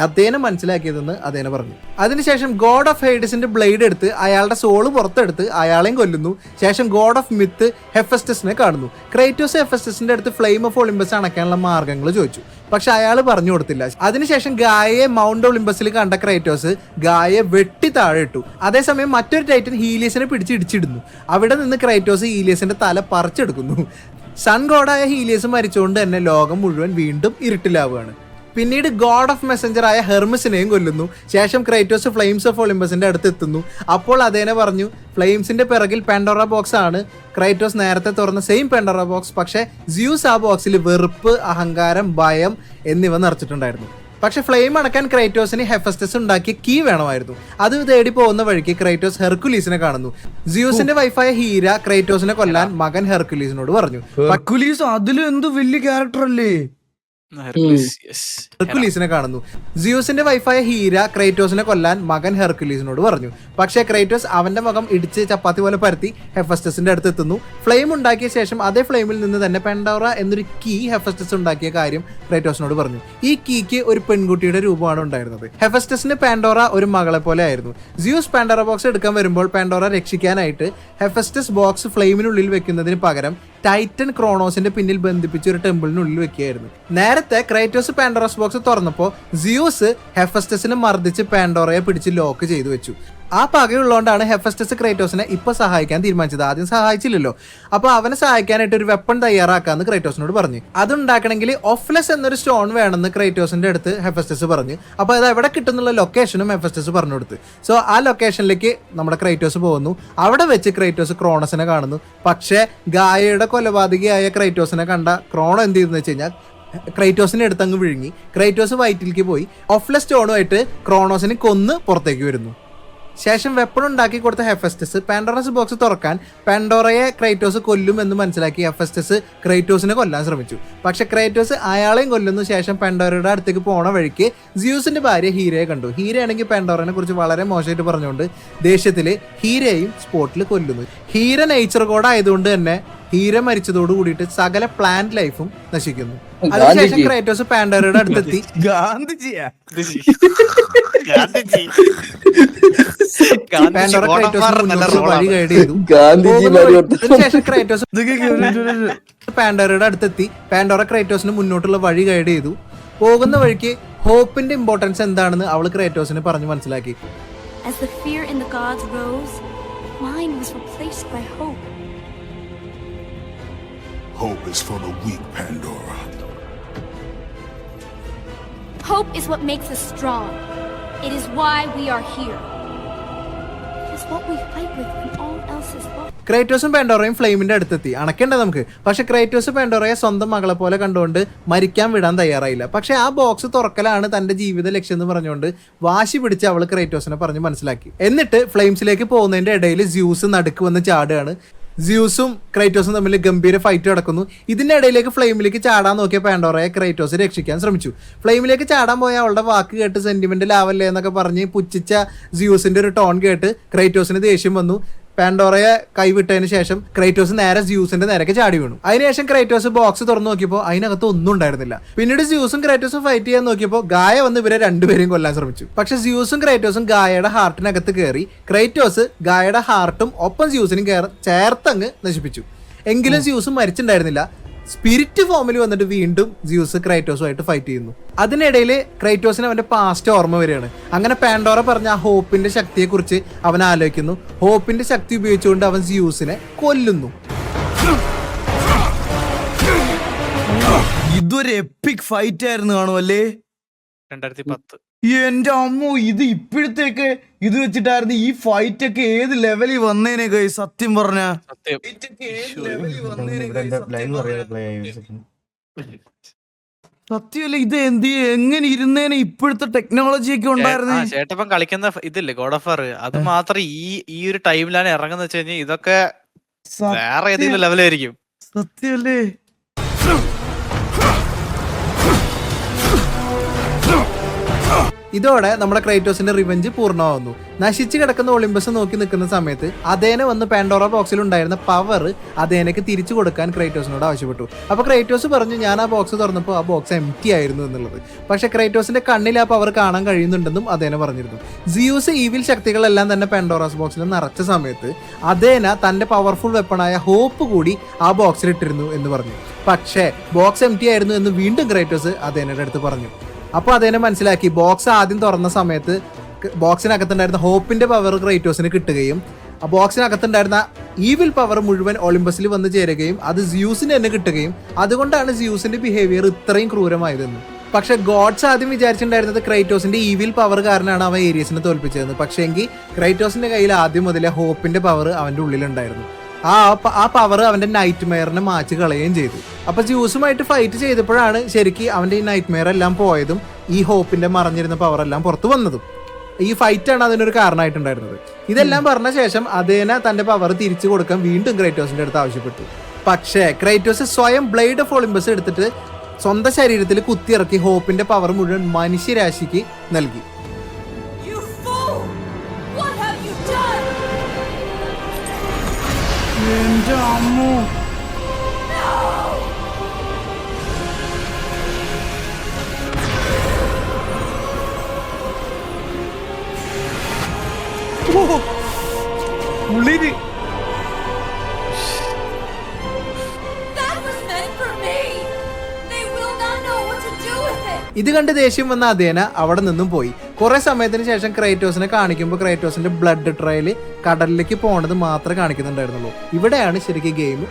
അതേനെ മനസ്സിലാക്കിയതെന്ന് അതേനെ പറഞ്ഞു. അതിനുശേഷം ഗോഡ് ഓഫ് ഹെയ്ഡസിന്റെ ബ്ലേഡ് എടുത്ത് അയാളുടെ സോള് പുറത്തെടുത്ത് അയാളെയും കൊല്ലുന്നു. ശേഷം ഗോഡ് ഓഫ് മിത്ത് ഹെഫസ്റ്റസിനെ കാണുന്നു. ക്രൈറ്റോസ് ഹെഫസ്റ്റസിന്റെ അടുത്ത് ഫ്ലെയിം ഓഫ് ഒളിമ്പസ് അണയ്ക്കാനുള്ള മാർഗ്ഗങ്ങൾ ചോദിച്ചു. പക്ഷെ അയാൾ പറഞ്ഞു കൊടുത്തില്ല. അതിനുശേഷം ഗായയെ മൗണ്ട് ഒളിമ്പസിൽ കണ്ട ക്രൈറ്റോസ് ഗായയെ വെട്ടി താഴെ ഇട്ടു. അതേസമയം മറ്റൊരു ടൈറ്റൻ ഹീലിയസിനെ ഇടിച്ചിടുന്നു. അവിടെ നിന്ന് ക്രൈറ്റോസ് ഹീലിയസിന്റെ തല പറിച്ചെടുക്കുന്നു. സൺ ഗോഡായ ഹീലിയസ് മരിച്ചുകൊണ്ട് തന്നെ ലോകം മുഴുവൻ വീണ്ടും ഇരുട്ടിലാവുകയാണ്. പിന്നീട് ഗോഡ് ഓഫ് മെസ്സഞ്ചർ ആയ ഹെർമസിനെയും കൊല്ലുന്നു. ശേഷം ക്രൈറ്റോസ് ഫ്ലെയിംസ് ഓഫ് ഒളിമ്പസിന്റെ അടുത്ത് എത്തുന്നു. അപ്പോൾ അതേനെ പറഞ്ഞു, ഫ്ലെയിംസിന്റെ പിറകിൽ പാൻഡോറ ബോക്സ് ആണ്. ക്രൈറ്റോസ് നേരത്തെ തുറന്ന സെയിം പാൻഡോറ ബോക്സ്. പക്ഷേ സ്യൂസ് ആ ബോക്സിൽ വെറുപ്പ്, അഹങ്കാരം, ഭയം എന്നിവ നിറച്ചിട്ടുണ്ടായിരുന്നു. പക്ഷെ ഫ്ലെയിം അടക്കാൻ ക്രൈറ്റോസിന് ഹെഫസ്റ്റസ് ഉണ്ടാക്കിയ കീ വേണമായിരുന്നു. അത് തേടി പോകുന്ന വഴിക്ക് ക്രൈറ്റോസ് ഹെർക്കുലീസിനെ കാണുന്നു. സ്യൂസിന്റെ വൈഫായ ഹീര ക്രൈറ്റോസിനെ കൊല്ലാൻ മകൻ ഹെർക്കുലീസിനോട് പറഞ്ഞു. ഹെർക്കുലീസ് അതിലും എന്ത് വലിയ ക്യാരക്ടർ അല്ലേ. ഹെർക്കുലീസിനെ കാണുന്നു. സ്യൂസിന്റെ വൈഫായ ഹീര ക്രൈറ്റോസിനെ കൊല്ലാൻ മകൻ ഹെർക്കുലീസിനോട് പറഞ്ഞു. പക്ഷേ ക്രൈറ്റോസ് അവന്റെ മുഖം ഇടിച്ച് ചപ്പാത്തി പോലെ പരത്തി ഹെഫസ്റ്റസിന്റെ അടുത്ത് എത്തുന്നു. ഫ്ലെയിം ഉണ്ടാക്കിയ ശേഷം അതേ ഫ്ലെയിമിൽ നിന്ന് തന്നെ പാൻഡോറ എന്നൊരു കീ ഹെഫസ്റ്റസ് ഉണ്ടാക്കിയ കാര്യം ക്രൈറ്റോസിനോട് പറഞ്ഞു. ഈ കീക്ക് ഒരു പെൺകുട്ടിയുടെ രൂപമാണ് ഉണ്ടായിരുന്നത്. ഹെഫസ്റ്റസിന് പാൻഡോറ ഒരു മകളെ പോലെ ആയിരുന്നു. സ്യൂസ് പാൻഡോറ ബോക്സ് എടുക്കാൻ വരുമ്പോൾ പാൻഡോറ രക്ഷിക്കാനായിട്ട് ഹെഫസ്റ്റസ് ബോക്സ് ഫ്ലെയിമിനുള്ളിൽ വെക്കുന്നതിന് പകരം ടൈറ്റൻ ക്രോണോസിന്റെ പിന്നിൽ ബന്ധിപ്പിച്ച ഒരു ടെമ്പിളിനുള്ളിൽ വെക്കുകയായിരുന്നു. നേരത്തെ ക്രൈറ്റോസ് പാൻഡോറസ് ബോക്സ് തുറന്നപ്പോൾ സ്യൂസ് ഹെഫസ്റ്റസിനെ മർദ്ദിച്ച് പാൻഡോറയെ പിടിച്ച് ലോക്ക് ചെയ്തു വെച്ചു. ആ പകയുള്ളതുകൊണ്ടാണ് ഹെഫസ്റ്റസ് ക്രൈറ്റോസിനെ ഇപ്പൊ സഹായിക്കാൻ തീരുമാനിച്ചത്. ആദ്യം സഹായിച്ചില്ലല്ലോ. അപ്പോൾ അവനെ സഹായിക്കാനായിട്ട് ഒരു വെപ്പൺ തയ്യാറാക്കാന്ന് ക്രൈറ്റോസിനോട് പറഞ്ഞു. അതുണ്ടാക്കണമെങ്കിൽ ഓഫ്ലെസ് എന്നൊരു സ്റ്റോൺ വേണമെന്ന് ക്രൈറ്റോസിന്റെ അടുത്ത് ഹെഫസ്റ്റസ് പറഞ്ഞു. അപ്പോൾ അത് എവിടെ കിട്ടുന്നുള്ള ലൊക്കേഷനും ഹെഫസ്റ്റസ് പറഞ്ഞു കൊടുത്തു. സോ ആ ലൊക്കേഷനിലേക്ക് നമ്മുടെ ക്രൈറ്റോസ് പോകുന്നു. അവിടെ വെച്ച് ക്രൈറ്റോസ് ക്രോണസിനെ കാണുന്നു. പക്ഷേ ഗായയുടെ കൊലപാതകിയായ ക്രൈറ്റോസിനെ കണ്ട ക്രോണോ എന്ത് ചെയ്തെന്ന് വെച്ച് കഴിഞ്ഞാൽ ക്രൈറ്റോസിനെ എടുത്തങ്ങ് വിഴുങ്ങി. ക്രൈറ്റോസ് വൈറ്റിലേക്ക് പോയി ഓഫ്ലെസ് സ്റ്റോണുമായിട്ട് ക്രോണോസിനെ കൊന്ന് പുറത്തേക്ക് വരുന്നു. ശേഷം വെപ്പൺ ഉണ്ടാക്കി കൊടുത്ത ഹെഫസ്റ്റസ് പാൻഡോറസ് ബോക്സ് തുറക്കാൻ പാൻഡോറയെ ക്രൈറ്റോസ് കൊല്ലുമെന്ന് മനസ്സിലാക്കി ഹെഫസ്റ്റസ് ക്രൈറ്റോസിനെ കൊല്ലാൻ ശ്രമിച്ചു. പക്ഷെ ക്രൈറ്റോസ് അയാളെയും കൊല്ലുന്നു. ശേഷം പാൻഡോറയുടെ അടുത്തേക്ക് പോണ വഴിക്ക് സ്യൂസിന്റെ ഭാര്യ ഹീരയെ കണ്ടു. ഹീരയാണെങ്കിൽ പാൻഡോറനെ കുറിച്ച് വളരെ മോശമായിട്ട് പറഞ്ഞുകൊണ്ട് ദേഷ്യത്തിൽ ഹീരയെയും സ്പോട്ടിൽ കൊല്ലുന്നു. ഹീര നേച്ചർ ഗോഡ് ആയതുകൊണ്ട് തന്നെ ഹീര മരിച്ചതോട് കൂടിയിട്ട് സകല പ്ലാന്റ് ലൈഫും നശിക്കുന്നു. അതിനുശേഷം ക്രൈറ്റോസ് പാൻഡോറയുടെ അടുത്തെത്തി പാൻഡോറ ക്രൈറ്റോസിന് വഴി ഗൈഡ് ചെയ്തു. അതിനുശേഷം ക്രൈറ്റോസ് പാൻഡോറയുടെ അടുത്തെത്തി പാൻഡോറ ക്രൈറ്റോസിന് മുന്നോട്ടുള്ള വഴി ഗൈഡ് ചെയ്തു. പോകുന്ന വഴിക്ക് ഹോപ്പിന്റെ ഇമ്പോർട്ടൻസ് എന്താണെന്ന് അവൾ ക്രൈറ്റോസിന് പറഞ്ഞു മനസ്സിലാക്കി. As the fear in the gods rose, mine was replaced by hope. Hope is for the weak, Pandora. Hope is what makes us strong. It is why we are here. It is what we fight with when all else is lost. ക്രൈറ്റോസും പാൻഡോറയും ഫ്ലെയിമിന്റെ അടുത്തെത്തി. അണക്കേണ്ട നമുക്ക്. പക്ഷെ ക്രൈറ്റോസ് പാൻഡോറയെ സ്വന്തം മകളെ പോലെ കണ്ടുകൊണ്ട് മരിക്കാൻ വിടാൻ തയ്യാറായില്ല. പക്ഷെ ആ ബോക്സ് തുറക്കലാണ് തന്റെ ജീവിത ലക്ഷ്യം എന്ന് പറഞ്ഞുകൊണ്ട് വാശി പിടിച്ച് അവള് ക്രൈറ്റോസിനെ പറഞ്ഞ് മനസ്സിലാക്കി. എന്നിട്ട് ഫ്ലെയിംസിലേക്ക് പോകുന്നതിന്റെ ഇടയിൽ സ്യൂസ് നടുക്ക് വന്ന് ചാടുകയാണ്. സ്യൂസും ക്രൈറ്റോസും തമ്മിൽ ഗംഭീര ഫൈറ്റ് നടക്കുന്നു. ഇതിന്റെ ഇടയിലേക്ക് ഫ്ലെയിമിലേക്ക് ചാടാൻ നോക്കിയ പാൻഡോറയെ ക്രൈറ്റോസ് രക്ഷിക്കാൻ ശ്രമിച്ചു. ഫ്ലെയിമിലേക്ക് ചാടാൻ പോയ അവളുടെ വാക്ക് കേട്ട് സെന്റിമെന്റ് ലാവല്ലേ എന്നൊക്കെ പറഞ്ഞ് പുച്ഛിച്ച സ്യൂസിന്റെ ഒരു ടോൺ കേട്ട് ക്രൈറ്റോസിന് ദേഷ്യം വന്നു. പാൻഡോറയെ കൈവിട്ടതിന് ശേഷം ക്രൈറ്റോസ് നേരെ സ്യൂസിന്റെ നേരേക്ക് ചാടി വീണു. അതിനുശേഷം ക്രൈറ്റോസ് ബോക്സ് തുറന്നു നോക്കിയപ്പോൾ അതിനകത്ത് ഒന്നും ഉണ്ടായിരുന്നില്ല. പിന്നീട് സ്യൂസും ക്രൈറ്റോസും ഫൈറ്റ് ചെയ്യാൻ നോക്കിയപ്പോൾ ഗായ വന്ന് ഇവരെ രണ്ടുപേരെയും കൊല്ലാൻ ശ്രമിച്ചു. പക്ഷെ സ്യൂസും ക്രൈറ്റോസും ഗായയുടെ ഹാർട്ടിനകത്ത് കയറി ക്രൈറ്റോസ് ഗായയുടെ ഹാർട്ടും ഒപ്പം സ്യൂസിനും ചേർത്തങ്ങ് നശിപ്പിച്ചു. എങ്കിലും സ്യൂസും മരിച്ചിട്ടുണ്ടായിരുന്നില്ല. സ്പിരിറ്റ് ഫോമിൽ വന്നിട്ട് വീണ്ടും ജ്യൂസ് ക്രൈറ്റോസുമായിട്ട് ഫൈറ്റ് ചെയ്യുന്നു. അതിനിടയിൽ ക്രൈറ്റോസിന് അവന്റെ പാസ്റ്റ് ഓർമ്മ വരികയാണ്. അങ്ങനെ പാൻഡോറ പറഞ്ഞ ആ ഹോപ്പിന്റെ ശക്തിയെക്കുറിച്ച് അവൻ ആലോചിക്കുന്നു. ഹോപ്പിന്റെ ശക്തി ഉപയോഗിച്ചുകൊണ്ട് അവൻ ജ്യൂസിനെ കൊല്ലുന്നു. ഇതൊരു എപ്പിക് ഫൈറ്റ് ആയിരുന്നു കാണുമല്ലേ 2010. എന്റെ അമ്മോ, ഇത് ഇപ്പോഴത്തേക്ക് ഇത് വെച്ചിട്ടായിരുന്നു ഈ ഫൈറ്റ് ഒക്കെ ഏത് ലെവലിൽ വന്നേനെ കൈ സത്യം പറഞ്ഞ സത്യം. സത്യമല്ല, ഇത് എങ്ങനെ ഇരുന്നേനെ ഇപ്പോഴത്തെ ടെക്നോളജി ഒക്കെ ഉണ്ടായിരുന്നേ. ചേട്ടപ്പം കളിക്കുന്ന ഇതില്ലേ ഗോഡ് ഓഫ് വാർ, അത് മാത്രം ഈ ഒരു ടൈമിലാണ് ഇറങ്ങുന്ന വെച്ച് കഴിഞ്ഞാൽ ഇതൊക്കെ വേറെ ഏതെങ്കിലും ലെവലായിരിക്കും. സത്യമല്ലേ. ഇതോടെ നമ്മുടെ ക്രൈറ്റോസിന്റെ റിവെഞ്ച് പൂർണ്ണമാവുന്നു. നശിച്ചു കിടക്കുന്ന ഒളിമ്പസ് നോക്കി നിൽക്കുന്ന സമയത്ത് അതേനെ വന്ന് പാൻഡോറ ബോക്സിൽ ഉണ്ടായിരുന്ന പവർ അതേനക്ക് തിരിച്ചു കൊടുക്കാൻ ക്രൈറ്റോസിനോട് ആവശ്യപ്പെട്ടു. അപ്പൊ ക്രൈറ്റോസ് പറഞ്ഞു ഞാൻ ആ ബോക്സ് തുറന്നപ്പോൾ ആ ബോക്സ് എംപ്റ്റി ആയിരുന്നു എന്നുള്ളത്. പക്ഷെ ക്രൈറ്റോസിന്റെ കണ്ണിൽ ആ പവർ കാണാൻ കഴിയുന്നുണ്ടെന്നും അതേനെ പറഞ്ഞിരുന്നു. സിയൂസ് ഈവിൽ ശക്തികളെല്ലാം തന്നെ പാൻഡോറാസ് ബോക്സിൽ നിറച്ച സമയത്ത് അതേന തന്റെ പവർഫുൾ വെപ്പണായ ഹോപ്പ് കൂടി ആ ബോക്സിൽ ഇട്ടിരുന്നു എന്ന് പറഞ്ഞു. പക്ഷേ ബോക്സ് എംപ്റ്റി ആയിരുന്നു എന്ന് വീണ്ടും ക്രൈറ്റോസ് അതേനയുടെ അടുത്ത് പറഞ്ഞു. അപ്പോൾ അതേനെ മനസ്സിലാക്കി ബോക്സ് ആദ്യം തുറന്ന സമയത്ത് ബോക്സിനകത്തുണ്ടായിരുന്ന ഹോപ്പിന്റെ പവർ ക്രൈറ്റോസിന് കിട്ടുകയും ആ ബോക്സിനകത്തുണ്ടായിരുന്ന ഈവിൽ പവർ മുഴുവൻ ഒളിമ്പസിൽ വന്ന് ചേരുകയും അത് ജ്യൂസിന് തന്നെ കിട്ടുകയും അതുകൊണ്ടാണ് ജ്യൂസിന്റെ ബിഹേവിയർ ഇത്രയും ക്രൂരമായതെന്ന്. പക്ഷെ ഗോഡ്സ് ആദ്യം വിചാരിച്ചിട്ടുണ്ടായിരുന്നത് ക്രൈറ്റോസിന്റെ ഈവിൽ പവർ കാരണമാണ് അവൻ ഏരിയസിനെ തോൽപ്പിച്ചതെന്ന്. പക്ഷേ എങ്കിൽ ക്രൈറ്റോസിന്റെ കയ്യിൽ ആദ്യം മുതലേ ഹോപ്പിന്റെ പവർ അവന്റെ ഉള്ളിലുണ്ടായിരുന്നു. ആ പവർ അവന്റെ നൈറ്റ് മെയറിനെ മാറ്റി കളയുകയും ചെയ്തു. അപ്പൊ ജ്യൂസുമായിട്ട് ഫൈറ്റ് ചെയ്തപ്പോഴാണ് ശരിക്കും അവന്റെ ഈ നൈറ്റ് മെയർ എല്ലാം പോയതും ഈ ഹോപ്പിന്റെ മറഞ്ഞിരുന്ന പവർ എല്ലാം പുറത്തു വന്നതും. ഈ ഫൈറ്റാണ് അതിനൊരു കാരണമായിട്ടുണ്ടായിരുന്നത്. ഇതെല്ലാം പറഞ്ഞ ശേഷം അതേന തന്റെ പവർ തിരിച്ചു കൊടുക്കാൻ വീണ്ടും ക്രൈറ്റോസിന്റെ അടുത്ത് ആവശ്യപ്പെട്ടു. പക്ഷേ ക്രൈറ്റോസ് സ്വയം ബ്ലേഡ് ഓഫ് ഒളിമ്പസ് എടുത്തിട്ട് സ്വന്തം ശരീരത്തിൽ കുത്തിയിറക്കി ഹോപ്പിന്റെ പവർ മുഴുവൻ മനുഷ്യരാശിക്ക് നൽകി. എന്റെ അമ്മോ, ഉള്ളില് ഇത് കണ്ട് ദേഷ്യം വന്ന അതേന അവിടെ നിന്നും പോയി. കുറെ സമയത്തിന് ശേഷം ക്രൈറ്റോസിനെ കാണിക്കുമ്പോൾ ക്രൈറ്റോസിന്റെ ബ്ലഡ് ട്രയൽ കടലിലേക്ക് പോണത് മാത്രമേ കാണിക്കുന്നുണ്ടായിരുന്നുള്ളൂ. ഇവിടെയാണ് ശരിക്കും ഗെയിം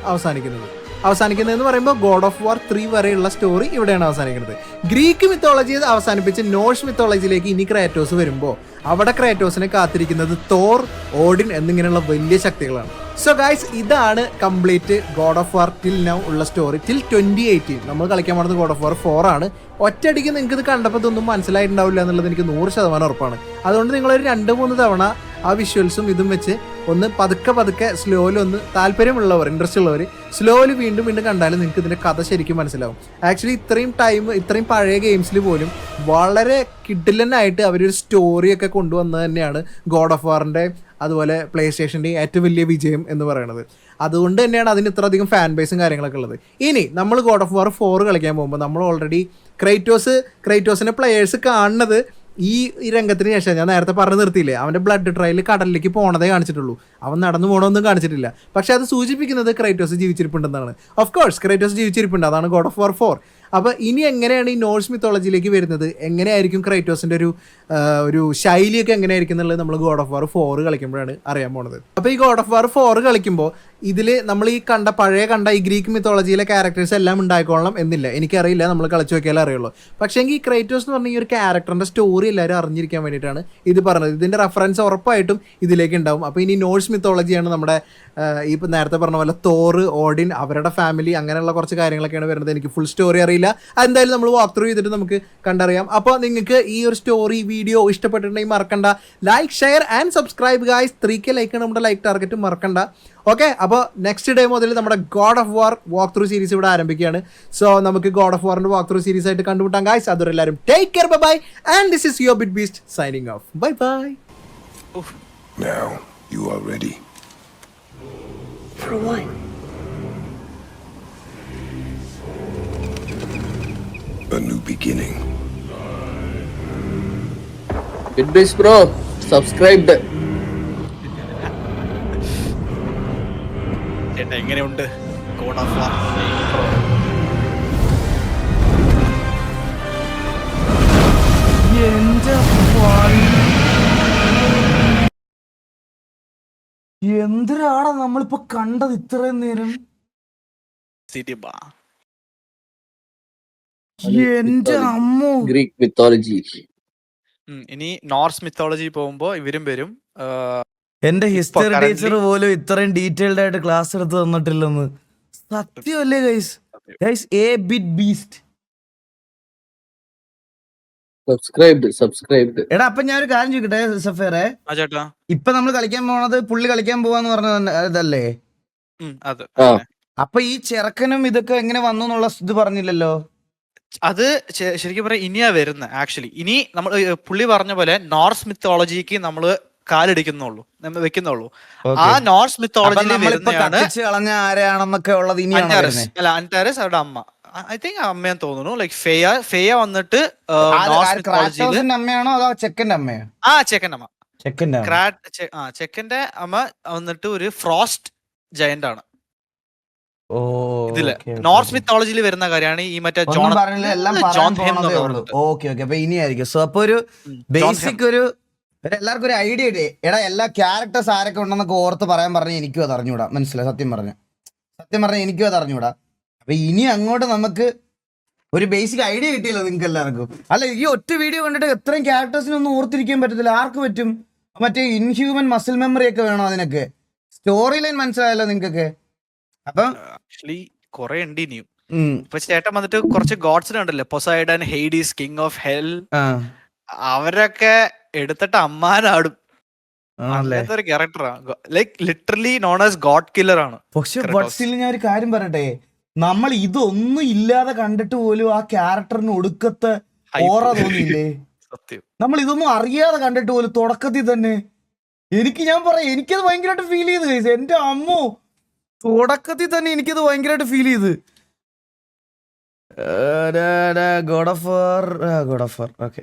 അവസാനിക്കുന്നതെന്ന് പറയുമ്പോൾ ഗോഡ് ഓഫ് വാർ 3 വരെയുള്ള സ്റ്റോറി ഇവിടെയാണ് അവസാനിക്കുന്നത്. ഗ്രീക്ക് മിത്തോളജി അവസാനിപ്പിച്ച് നോർസ് മിത്തോളജിയിലേക്ക് ഇനി ക്രൈറ്റോസ് വരുമ്പോൾ അവിടെ ക്രൈറ്റോസിനെ കാത്തിരിക്കുന്നത് തോർ, ഓഡിൻ എന്നിങ്ങനെയുള്ള വലിയ ശക്തികളാണ്. സോ ഗൈസ്, ഇതാണ് complete God of war till now ഉള്ള സ്റ്റോറി. ടിൽ 2018 നമ്മൾ കളിക്കാൻ പോകുന്നത് ഗോഡ് ഓഫ് വാർ 4 ആണ്. ഒറ്റയടിക്ക് നിങ്ങൾക്ക് ഇത് കണ്ടപ്പോൾ ഇതൊന്നും മനസ്സിലായിട്ടുണ്ടാവില്ല എന്നുള്ളത് എനിക്ക് 100% ഉറപ്പാണ്. അതുകൊണ്ട് നിങ്ങളൊരു 2-3 തവണ ആ വിഷ്വൽസും ഇതും വെച്ച് ഒന്ന് പതുക്കെ സ്ലോയിൽ ഒന്ന് താല്പര്യമുള്ളവർ, ഇൻട്രസ്റ്റ് ഉള്ളവർ സ്ലോയിൽ വീണ്ടും കണ്ടാലും നിങ്ങൾക്ക് ഇതിൻ്റെ കഥ ശരിക്കും മനസ്സിലാവും. ആക്ച്വലി ഇത്രയും പഴയ ഗെയിംസിൽ പോലും വളരെ കിഡിലനായിട്ട് അവരൊരു സ്റ്റോറിയൊക്കെ കൊണ്ടുവന്നത് തന്നെയാണ് ഗോഡ് ഓഫ് വാറിൻ്റെ അതുപോലെ പ്ലേ സ്റ്റേഷൻ്റെ ഏറ്റവും വലിയ വിജയം എന്ന് പറയുന്നത്. അതുകൊണ്ട് തന്നെയാണ് അതിന് ഇത്രയധികം ഫാൻ ബേസും കാര്യങ്ങളൊക്കെ ഉള്ളത്. ഇനി നമ്മൾ ഗോഡ് ഓഫ് വാർ 4 കളിക്കാൻ പോകുമ്പോൾ നമ്മൾ ഓൾറെഡി ക്രൈറ്റോസിനെ പ്ലെയേഴ്സ് കാണുന്നത് ഈ രംഗത്തിന് ശേഷം ഞാൻ നേരത്തെ പറഞ്ഞു നിർത്തിയില്ലേ, അവൻ്റെ ബ്ലഡ് ട്രയൽ കടലിലേക്ക് പോണതേ കാണിച്ചിട്ടുള്ളൂ. അവൻ നടന്നു പോകണമെന്നും കാണിച്ചിട്ടില്ല. പക്ഷെ അത് സൂചിപ്പിക്കുന്നത് ക്രൈറ്റോസ് ജീവിച്ചിരിപ്പുണ്ടെന്നാണ്. ഓഫ് കോഴ്സ് ക്രൈറ്റോസ് ജീവിച്ചിരിപ്പുണ്ട്, അതാണ് ഗോഡ് ഓഫ് വാർ 4. അപ്പോൾ ഇനി എങ്ങനെയാണ് ഈ നോർസ് മിത്തോളജിയിലേക്ക് വരുന്നത്, എങ്ങനെയായിരിക്കും ക്രൈറ്റോസിൻ്റെ ഒരു ശൈലിയൊക്കെ എങ്ങനെയായിരിക്കും എന്നുള്ളത് നമ്മൾ ഗോഡ് ഓഫ് വാർ 4 കളിക്കുമ്പോഴാണ് അറിയാൻ പോണത്. അപ്പോൾ ഈ ഗോഡ് ഓഫ് വാർ 4 കളിക്കുമ്പോൾ ഇതിൽ നമ്മൾ ഈ പഴയ ഈ ഗ്രീക്ക് മിത്തോളജിയിലെ ക്യാരക്ടേഴ്സ് എല്ലാം ഉണ്ടായിക്കോളണം എന്നില്ല, എനിക്കറിയില്ല, നമ്മൾ കളിച്ചു നോക്കിയാലേ അറിയുള്ളൂ. പക്ഷേ ഈ ക്രൈറ്റോസ് എന്ന് പറഞ്ഞ ഈ ഒരു ക്യാരക്ടറിൻ്റെ സ്റ്റോറി എല്ലാവരും അറിഞ്ഞിരിക്കാൻ വേണ്ടിയിട്ടാണ് ഇത് പറഞ്ഞത്. ഇതിൻ്റെ റെഫറൻസ് ഉറപ്പായിട്ടും ഇതിലേക്ക് ഉണ്ടാവും. അപ്പോൾ ഇനി നോർസ് മിത്തോളജിയാണ് നമ്മുടെ ഇപ്പം നേരത്തെ പറഞ്ഞ പോലെ തോർ, ഓഡിൻ, അവരുടെ ഫാമിലി, അങ്ങനെയുള്ള കുറച്ച് കാര്യങ്ങളൊക്കെയാണ് വരുന്നത്. എനിക്ക് ഫുൾ സ്റ്റോറി അറിയില്ല, എന്തായാലും നമ്മൾ വാക്ക് ത്രൂ ചെയ്തിട്ട് നമുക്ക് കണ്ടറിയാം. അപ്പോൾ നിങ്ങൾക്ക് ഈ ഒരു സ്റ്റോറി വീഡിയോ ഇഷ്ടപ്പെട്ടിട്ടുണ്ടെങ്കിൽ മറക്കണ്ട like, share and subscribe guys. 3K ലൈക്കാണ് നമ്മുടെ ലൈക്ക് ടാർഗറ്റ്, മറക്കണ്ട. ഓക്കെ, അപ്പോൾ നെക്സ്റ്റ് ഡേ മുതൽ നമ്മുടെ God of War walkthrough series ഇവിടെ ആരംഭിക്കുകയാണ്. സോ നമുക്ക് ഗോഡ് ഓഫ് വാറിൻ്റെ വാക്ക് ത്രൂ സീരീസ് ആയിട്ട് കണ്ടുമുട്ടാം ഗായ്സ്. അതുവരെ എല്ലാവരും take care, bye, and this is your Bit Beast signing off. Bye. Now you are ready. For what? A new beginning. BitBeast bro, subscribed. ചേട്ടാ എങ്ങനെയുണ്ട് ഗോഡ് ഓഫ് വാർ? എന്തിനാടാ നമ്മളിപ്പോ കണ്ടത് ഇത്രയും നേരം? സിറ്റിബ എന്റെ അമ്മോ. Greek mythology. ഇനി നോർസ് മിത്തോളജി പോകുമ്പോ ഇവരും വരും. എന്റെ ഹിസ്റ്ററി currently- ടീച്ചർ പോലും ഇത്രയും ഡീറ്റെയിൽഡ് ആയിട്ട് ക്ലാസ് എടുത്ത് തന്നിട്ടില്ലെന്ന്. സത്യമല്ലേ guys? Guys A bit beast. Subscribed. എടാ അപ്പൊ ഞാൻ ഒരു കാര്യം ചോദിക്കട്ടെ സഫേറെ, ആ ചേട്ടാ. ഇപ്പൊ നമ്മൾ കളിക്കാൻ പോണത് പുള്ളി കളിക്കാൻ പോവാന്ന് പറഞ്ഞ ഇതല്ലേ? അത് ആ. അപ്പൊ ഈ ചെറുക്കനും ഇതൊക്കെ എങ്ങനെ വന്നു എന്നുള്ള ഇത് പറഞ്ഞില്ലല്ലോ. അത് ശരിക്കും പറയാം ഇനിയാ വരുന്നത്. ആക്ച്വലി ഇനി നമ്മൾ പുള്ളി പറഞ്ഞ പോലെ നോർസ് മിത്തോളജിക്ക് നമ്മള് കാലെടുക്കുന്നുള്ളൂ, വെക്കുന്നുള്ളൂ. ആ നോർസ് മിത്തോളജിയിൽ നമ്മളിപ്പോ വരുന്നതാണ് കത്തിച്ച് കളഞ്ഞ ആരാണെന്നൊക്കെ ഉള്ളത് ഇനിയാണ് അന്റാരസ്. വരുന്നത്. അല്ല, അന്റാരസ് അവരുടെ അമ്മ. ഐ തിങ്ക് അമ്മയെന്ന് തോന്നുന്നു. ലൈക് ഫെയ വന്നിട്ട് നോർസ് മിത്തോളജിയില് ക്രാറ്റോസിന്റെ അമ്മയാണോ അതോ ചെക്കന്റെ അമ്മയോ? ചെക്കൻ്റെ അമ്മ. ചെക്കന്റെ അമ്മ. ചെക്കന്റെ അമ്മ വന്നിട്ട് ഒരു ഫ്രോസ്റ്റ് ജയന്റ് ആണ്. ഓ, ഇതില് okay, okay, നോർസ് okay. മിത്തോളജിയിൽ വരുന്ന കാര്യമാണ് ഈ മറ്റേ ഒന്നും പറഞ്ഞില്ല, എല്ലാം പറയാൻ പോണതേ ഉള്ളൂ. Okay okay. അപ്പൊ ഇനിയായിരിക്കും. സോ അപ്പൊ ഒരു ബേസിക് ഒരു എല്ലാവർക്കും ഒരു ഐഡിയ ഇടേ. എടാ എല്ലാ ക്യാരക്ടേഴ്സ് ആരൊക്കെ ഉണ്ടെന്നൊക്കെ ഓർത്ത് പറയാൻ പറഞ്ഞ എനിക്കും അത് അറിഞ്ഞൂടാ. മനസ്സിലായി? സത്യം പറഞ്ഞ എനിക്കും അത് അറിഞ്ഞൂടാ. അപ്പൊ ഇനി അങ്ങോട്ട് നമുക്ക് ഒരു ബേസിക് ഐഡിയ കിട്ടിയല്ലോ നിങ്ങൾക്ക് എല്ലാവർക്കും. അല്ല, ഈ ഒറ്റ വീഡിയോ കണ്ടിട്ട് എത്രയും ക്യാരക്ടേഴ്സിനൊന്നും ഓർത്തിരിക്കാൻ പറ്റത്തില്ല. ആർക്ക് പറ്റും? മറ്റേ ഇൻഹ്യൂമൻ മസിൽ മെമ്മറി ഒക്കെ വേണോ അതിനൊക്കെ? സ്റ്റോറി ലൈൻ മനസ്സിലായല്ലോ നിങ്ങൾക്കൊക്കെ. അപ്പം ആക്ച്വലി കുറെ ഉണ്ട് ഇനിയും. ഇപ്പൊ ചേട്ടൻ വന്നിട്ട് കുറച്ച് ഗോഡ്സിനെ ഉണ്ടല്ലോ, പൊസൈഡൻ, ഹെയ്ഡീസ്, കിങ് ഓഫ് ഹെൽ, അവരൊക്കെ എടുത്തിട്ട് അമ്മാനാടും. അങ്ങനത്തെ ഒരു ക്യാരക്ടറാണ്. Like literally known as God killer ആണ്. പക്ഷെ ബട്ട്സിൽ ഞാൻ ഒരു കാര്യം പറയട്ടെ, നമ്മൾ ഇതൊന്നും ഇല്ലാതെ കണ്ടിട്ട് പോലും ആ ക്യാരക്ടറിന് ഒടുക്കത്തെ ഓറ തോന്നിയില്ലേ? സത്യം. നമ്മൾ ഇതൊന്നും അറിയാതെ കണ്ടിട്ട് പോലും തുടക്കത്തിൽ തന്നെ ഞാൻ പറയാം, എനിക്കത് ഭയങ്കരമായിട്ട് ഫീൽ ചെയ്ത് കഴിച്ചു. എന്റെ അമ്മോ, തുടക്കത്തിൽ തന്നെ എനിക്കത് ഭയങ്കരമായിട്ട് ഫീൽ ചെയ്ത്. God of war okay.